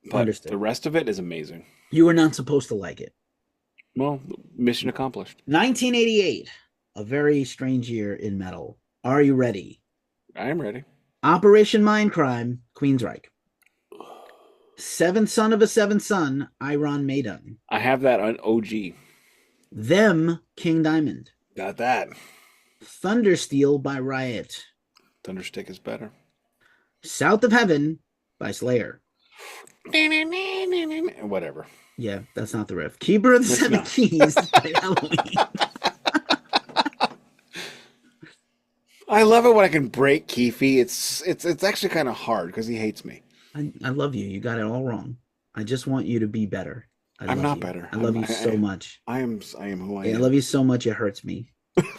But Understood. the rest of it is amazing. You were not supposed to like it. Well, mission accomplished. 1988, a very strange year in metal. Are you ready? I am ready. Operation Mindcrime, Queensryche. Seventh Son of a Seventh Son, Iron Maiden. I have that on OG. Them, King Diamond. Got that. Thundersteel by Riot. Thunderstick is better. South of Heaven by Slayer. Whatever. Yeah, that's not the riff. Keeper of the It's Seven not. Keys by Halloween. I love it when I can break Keefy. It's actually kind of hard because he hates me. I love you. You got it all wrong. I just want you to be better. I'm love not you. better. I love you so much. I am who I I am. love you so much. It hurts me.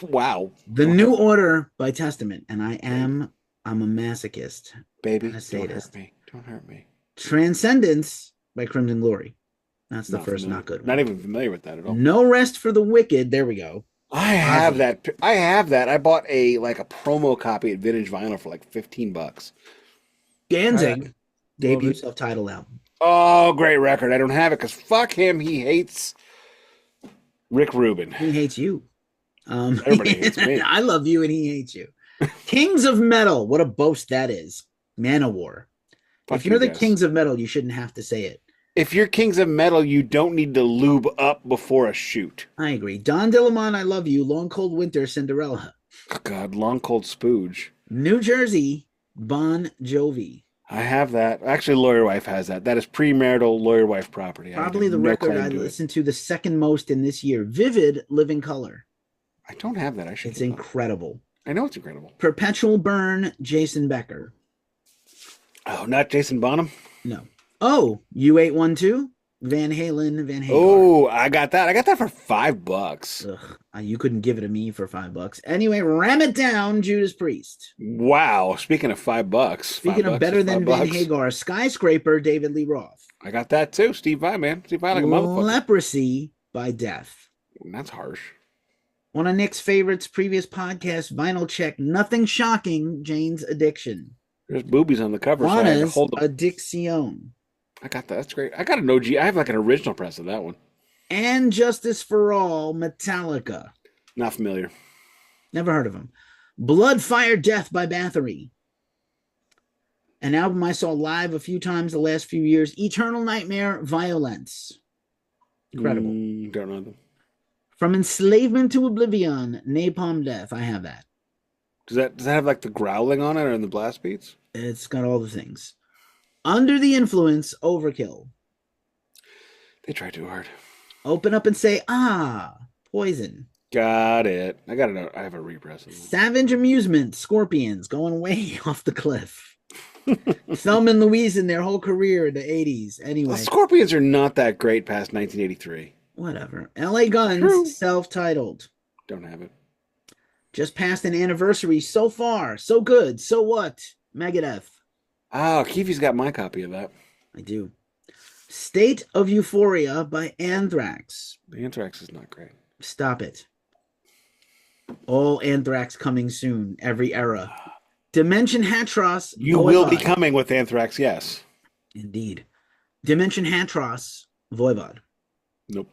Wow. The New Order by Testament, and I'm a masochist. Baby, And a don't sadist. hurt me. Don't hurt me. Transcendence by Crimson Glory. That's the Not first familiar. not good one. Not even familiar with that at all. No Rest for the Wicked. There we go. I have Ozzy. that. I have that. I bought a promo copy at Vintage Vinyl for like $15. Danzig, debut it. self-titled album. Oh, great record. I don't have it because fuck him. He hates Rick Rubin. He hates you. Everybody hates me. I love you, and he hates you. Kings of Metal. What a boast that is. Manowar. Fuck If you're the guys. Kings of Metal, you shouldn't have to say it. If you're Kings of Metal, you don't need to lube up before a shoot. I agree. Don Dillamon, I love you. Long Cold Winter, Cinderella. Oh, God, Long Cold Spooge. New Jersey, Bon Jovi. I have that. Actually, Lawyer Wife has that. That is premarital Lawyer Wife property. Probably have the no record claim I to it. listened to the second most in this year. Vivid Living Color. I don't have that. I should. It's keep that. incredible. I know it's incredible. Perpetual Burn, Jason Becker. Oh, not Jason Bonham? No. Oh, U812, Van Halen, Van Halen. Oh, I got that. I got that for $5. Ugh, you couldn't give it to me for $5. Anyway, Ram It Down, Judas Priest. Wow. Speaking of $5. Speaking of $5 better is than $5. Van Hagar, Skyscraper, David Lee Roth. I got that too. Steve Vai, man. Steve Vai like a motherfucker. Leprosy by Death. That's harsh. One of Nick's favorites, previous podcast, Vinyl Check, Nothing Shocking, Jane's Addiction. There's boobies on the cover, so I had to Juana's hold them. Addiction. I got that. That's great. I got an OG. I have like an original press of that one. And Justice for All, Metallica. Not familiar. Never heard of them. Blood, Fire, Death by Bathory. An album I saw live a few times the last few years. Eternal Nightmare, Violence. Incredible. Don't know them. From Enslavement to Oblivion, Napalm Death. I have that. Does that have like the growling on it or in the blast beats? It's got all the things. Under the Influence, Overkill. They try too hard. Open Up and Say, Poison. Got it. I got it. I have a repress of them. Savage Amusement, Scorpions, going way off the cliff. Thelma and Louise in their whole career in the 80s. Anyway, The Scorpions are not that great past 1983. whatever. LA Guns, True. self-titled. Don't have it. Just passed an anniversary. So far, so good. So what? Megadeth. Oh, Keefy's got my copy of that. I do. State of Euphoria by Anthrax. The Anthrax is not great. Stop it. All Anthrax coming soon. Every era. Dimension Hatros. You will be Voivod. coming with Anthrax, yes. Indeed. Dimension Hatros. Voivod. Nope.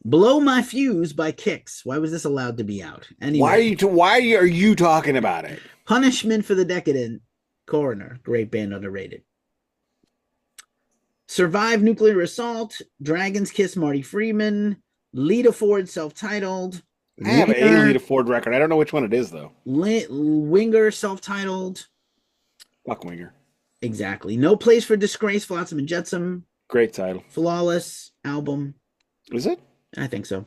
Blow My Fuse by Kix. Why was this allowed to be out? Anyway. Why are you talking about it? Punishment for the Decadent. Coroner. Great band, underrated. Survive Nuclear Assault. Dragon's Kiss, Marty Freeman. Lita Ford, self-titled. I have a Winger, Lita Ford record. I don't know which one it is though. Winger, self-titled. Fuck Winger. Exactly. No Place for Disgrace, Flotsam and Jetsam. Great title. Flawless album. Is it? I think so.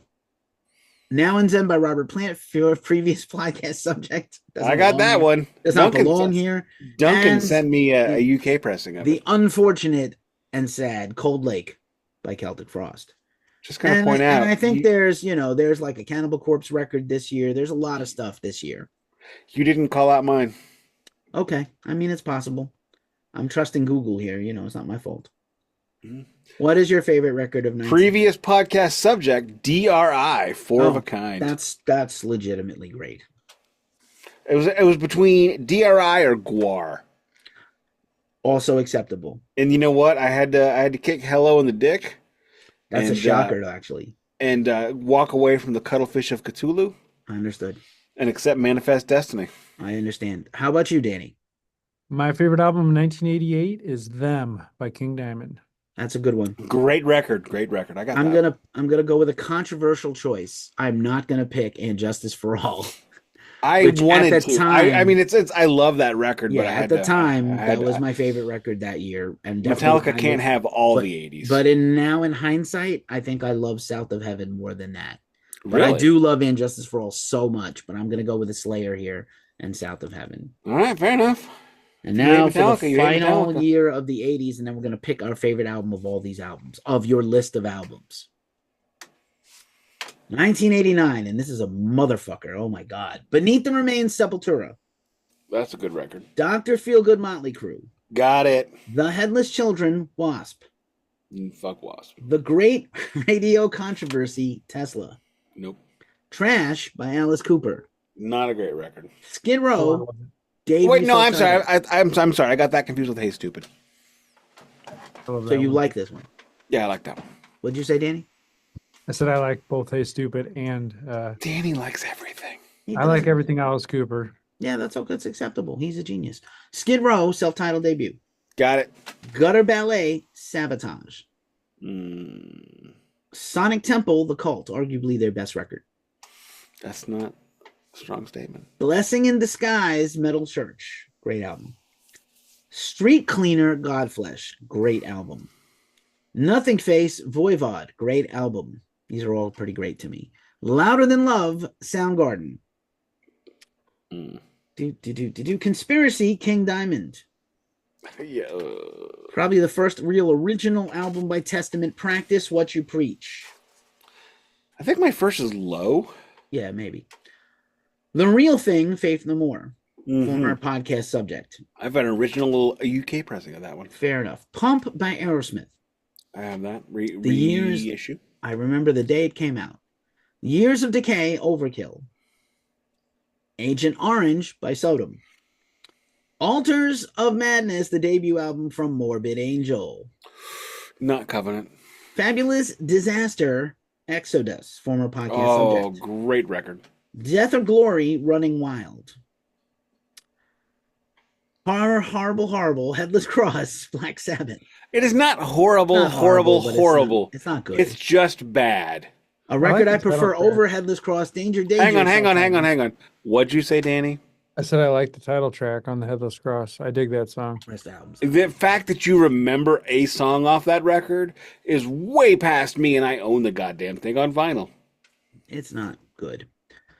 Now and Zen by Robert Plant, for your previous podcast subject. I got that here. one. Does not belong here. Duncan And sent me a UK pressing of the it. unfortunate and sad Cold Lake by Celtic Frost. Just going to point out. And I think there's like a Cannibal Corpse record this year. There's a lot of stuff this year. You didn't call out mine. Okay. I mean, it's possible. I'm trusting Google here. It's not my fault. Mm-hmm. What is your favorite record of 19? Previous podcast subject, DRI, Four of a Kind. That's legitimately great. It was between DRI or Guar. Also acceptable. And you know what? I had to kick Hello in the dick. That's a shocker, actually. And walk away from the Cuttlefish of Cthulhu. I understood. And accept Manifest Destiny. I understand. How about you, Danny? My favorite album in 1988 is Them by King Diamond. That's a good one. Great record. I got that. I'm gonna go with a controversial choice. I'm not gonna pick And Justice for All. I wanted to. I mean, it's. I love that record. Yeah, but at the time, that was my favorite record that year. And Metallica can't have all the 80s. But in hindsight, I think I love South of Heaven more than that. But Really? I do love And Justice for All so much. But I'm gonna go with the Slayer here and South of Heaven. All right, fair enough. And now for the final year of the 80s, and then we're going to pick our favorite album of all these albums, of your list of albums. 1989, and this is a motherfucker. Oh, my God. Beneath the Remains, Sepultura. That's a good record. Dr. Feelgood, Motley Crue. Got it. The Headless Children, Wasp. Fuck Wasp. The Great Radio Controversy, Tesla. Nope. Trash by Alice Cooper. Not a great record. Skid Row. Wait, no, I'm sorry. I'm sorry. I got that confused with Hey Stupid. So you like this one? Yeah, I like that one. What'd you say, Danny? I said I like both Hey Stupid and Danny likes everything. I like everything Alice Cooper. Yeah, that's acceptable. He's a genius. Skid Row, self-titled debut. Got it. Gutter Ballet, Sabotage. Mm. Sonic Temple, The Cult, arguably their best record. That's not a strong statement. Blessing in Disguise, Metal Church, great album. Street Cleaner, Godflesh, great album. Nothing Face, Voivod, great album. These are all pretty great to me. Louder Than Love, Soundgarden. Conspiracy, King Diamond. Yeah. Probably the first real original album by Testament. Practice What You Preach. I think my first is Low. Yeah, maybe. The Real Thing, Faith No More. Former podcast subject. I've got an original UK pressing of that one. Fair enough. Pump by Aerosmith. I have that. The years. Reissue. I remember the day it came out. Years of Decay, Overkill. Agent Orange by Sodom. Altars of Madness, the debut album from Morbid Angel. Not Covenant. Fabulous Disaster, Exodus, former podcast subject. Oh, great record. Death or Glory, Running Wild. Horrible, Headless Cross, Black Sabbath. It is not horrible. It's not good. It's just bad. A record I prefer over Headless Cross, Danger. Hang on. What'd you say, Danny? I said I like the title track on the Headless Cross. I dig that song. Rest albums. The fact that you remember a song off that record is way past me, and I own the goddamn thing on vinyl. It's not good.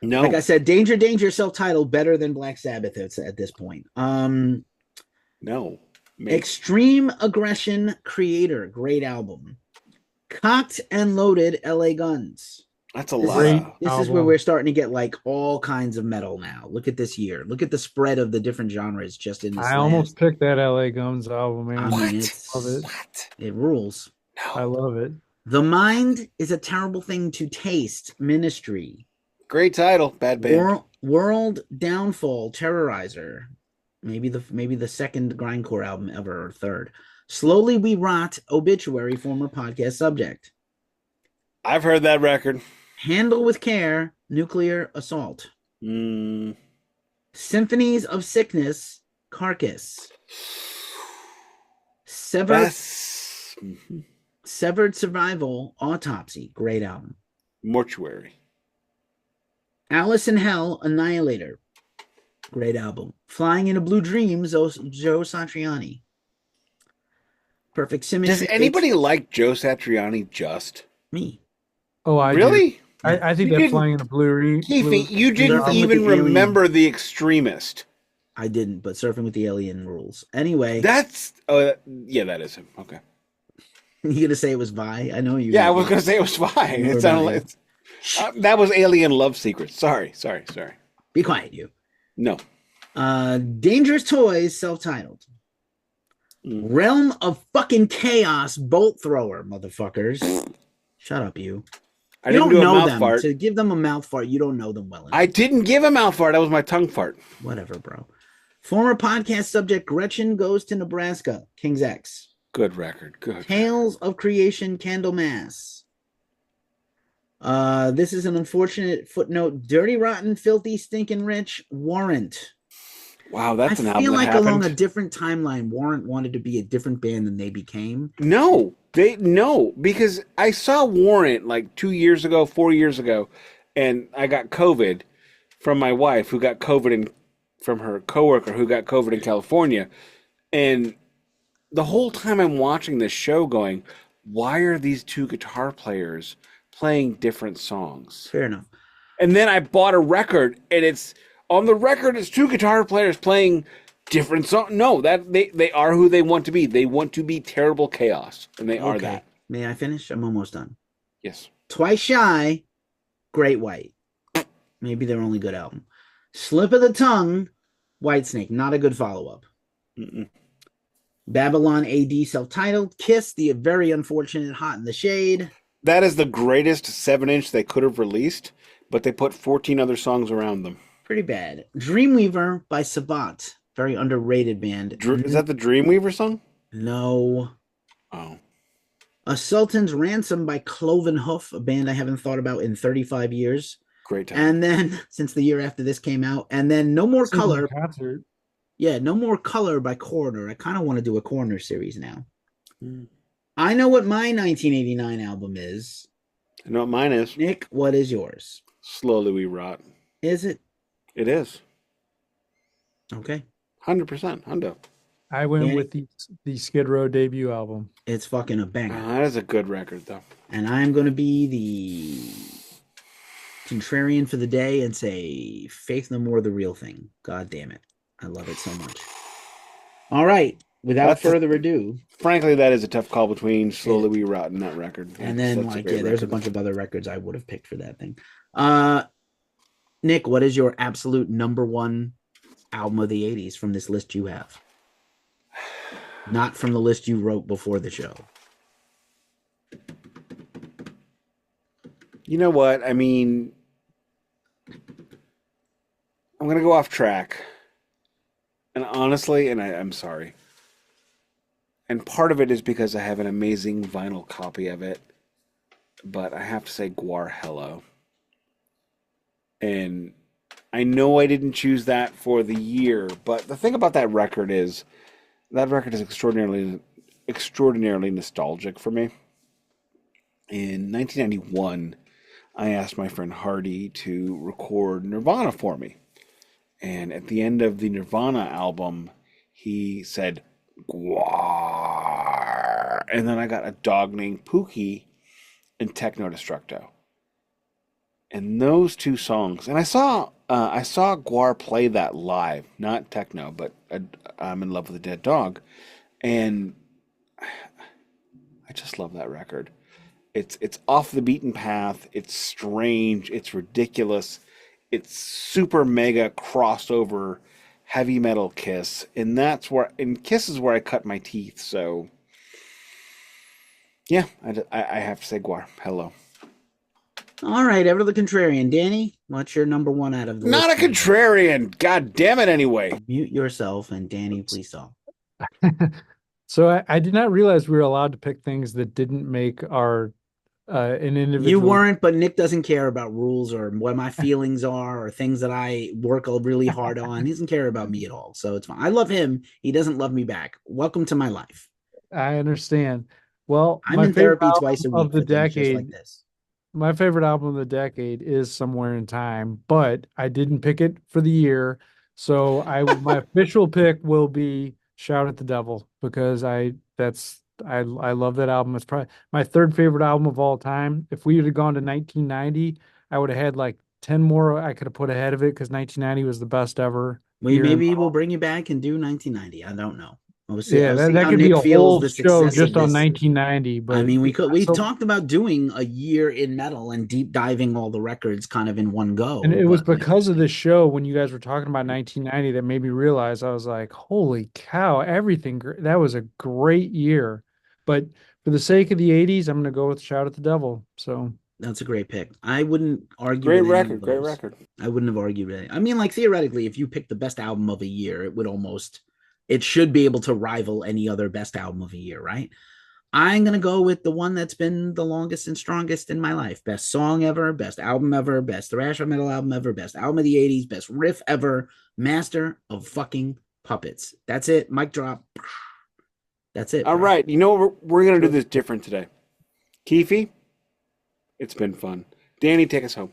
No. Like I said, Danger, self-titled, better than Black Sabbath at this point. No. Maybe. Extreme Aggression Creator, great album. Cocked and Loaded, LA Guns. That's a lot. This is where we're starting to get like all kinds of metal now. Look at this year. Look at the spread of the different genres just in this. I almost picked that LA Guns album, man. I mean, love it. It rules. No. I love it. The Mind is a Terrible Thing to Taste, Ministry. Great title. Bad band. World Downfall, Terrorizer. Maybe the second grindcore album ever, or third. Slowly We Rot, Obituary, former podcast subject. I've heard that record. Handle with Care, Nuclear Assault. Symphonies of Sickness, Carcass. Severed Survival, Autopsy, great album. Mortuary. Alice in Hell, Annihilator, great album. Flying into Blue Dreams, Joe Satriani. Perfect Does Symmetry. anybody like Joe Satriani just? Me. Oh, I do. Really? Yeah. I think You that didn't, Flying in a Blue Keefy, you Ridge didn't Surfing with album. even the Alien. remember The Extremist. I didn't, but Surfing with the Alien rules. Anyway, That's, yeah, that is him. Okay. you gonna say it was Vi? I know you Yeah, I were was gonna. going to say it was fine. You It were sounded about like, it. Shh, that was Alien Love Secrets. Sorry. be quiet, you. No. Dangerous Toys, self-titled. Mm. Realm of fucking Chaos, Bolt Thrower, motherfuckers. Shut up, you. I You didn't don't do a know mouth them. fart. To give them a mouth fart, you don't know them well enough. I didn't give a mouth fart. That was my tongue fart. Whatever, bro. Former podcast subject Gretchen Goes to Nebraska, King's X. Good record. Good. Tales of Creation, Candlemas. This is an unfortunate footnote. Dirty, Rotten, Filthy, Stinking Rich, Warrant. Wow, that's an I album feel that like happened. along a different timeline, Warrant wanted to be a different band than they became. No, because I saw Warrant like 2 years ago, 4 years ago, and I got COVID from my wife, who got COVID from her coworker, who got COVID in California, and the whole time I'm watching this show, going, why are these two guitar players playing different songs? Fair enough. And then I bought a record, and it's on the record. It's two guitar players playing different songs. No, that they are who they want to be. They want to be Terrible Chaos, and they are that. May I finish? I'm almost done. Yes. Twice Shy, Great White. Maybe their only good album. Slip of the Tongue, Whitesnake. Not a good follow-up. Babylon AD, self-titled. Kiss, the very unfortunate Hot in the Shade. That is the greatest 7-inch they could have released, but they put 14 other songs around them. Pretty bad. Dreamweaver by Sabat. Very underrated band. Is that the Dreamweaver song? No. Oh. A Sultan's Ransom by Cloven Hoof, a band I haven't thought about in 35 years. Great time. And then, since the year after this came out, and then No More Color. Concert. Yeah, No More Color by Coroner. I kind of want to do a Coroner series now. Mm. I know what my 1989 album is. I know what mine is. Nick, what is yours? Slowly We Rot. Is it? It is. Okay. 100%. Hundo. I went with the Skid Row debut album. It's fucking a banger. That is a good record, though. And I'm going to be the contrarian for the day and say Faith No More, the real thing. God damn it. I love it so much. All right. Without further ado. Frankly, that is a tough call between Slowly We Rot and that record. And then, there's a bunch of other records I would have picked for that thing. Nick, what is your absolute number one album of the 80s from this list you have? Not from the list you wrote before the show. You know what? I mean, I'm going to go off track. And honestly, I'm sorry. And part of it is because I have an amazing vinyl copy of it. But I have to say Guar Hello. And I know I didn't choose that for the year, but the thing about that record is extraordinarily nostalgic for me. In 1991, I asked my friend Hardy to record Nirvana for me. And at the end of the Nirvana album, he said, Guar. And then I got a dog named Pookie and Techno Destructo. And those two songs, and I saw Guar play that live, not techno, but I'm in love with a dead dog, and I just love that record. It's off the beaten path. It's strange. It's ridiculous. It's super mega crossover heavy metal Kiss, and Kiss is where I cut my teeth. So yeah, I have to say Guar Hello. All right, ever the contrarian. Danny, what's your number one out of the Not list? a contrarian. God damn it, anyway. Mute yourself, and Danny, please talk. So I did not realize we were allowed to pick things that didn't make our an individual. You weren't, but Nick doesn't care about rules or what my feelings are or things that I work really hard on. He doesn't care about me at all, so it's fine. I love him. He doesn't love me back. Welcome to my life. I understand. Well, I'm my in favorite therapy twice a week of the for things just decade. like this. My favorite album of the decade is Somewhere in Time, but I didn't pick it for the year. So my official pick will be Shout at the Devil, because that's I love that album. It's probably my third favorite album of all time. If we had gone to 1990, I would have had like 10 more I could have put ahead of it because 1990 was the best ever year in Maybe we'll metal. bring you back and do 1990. I don't know. Yeah, I'll that, see that how could be Nick a feels whole the show success just of on this. 1990. I But mean, yeah, we so talked about doing a year in metal and deep diving all the records kind of in one and go, it was but like because of this show when you guys were talking about 1990 that made me realize I was like, holy cow, everything. That was a great year. But for the sake of the 80s, I'm going to go with Shout at the Devil. So, that's a great pick. I wouldn't argue Great with any of record, great those. record. I wouldn't have argued with it. I mean, like theoretically, if you pick the best album of a year, it should be able to rival any other best album of a year, right? I'm gonna go with the one that's been the longest and strongest in my life. Best song ever, best album ever, best thrash metal album ever, best album of the 80s, best riff ever, master of fucking puppets. That's it. Mic drop. That's it, All bro. right, you know what? We're gonna do this different today. Keefy, it's been fun. Danny, take us home.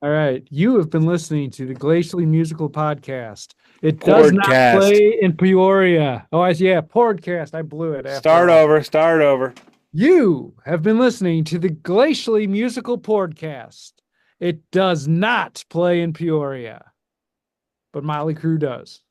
all right. You have been listening to the Glacially Musical Podcast. It does not Podcast. play in Peoria. Oh, yeah, podcast. I blew it after Start all. over, start over. You have been listening to the Glacially Musical Podcast. It does not play in Peoria, but Motley Crue does.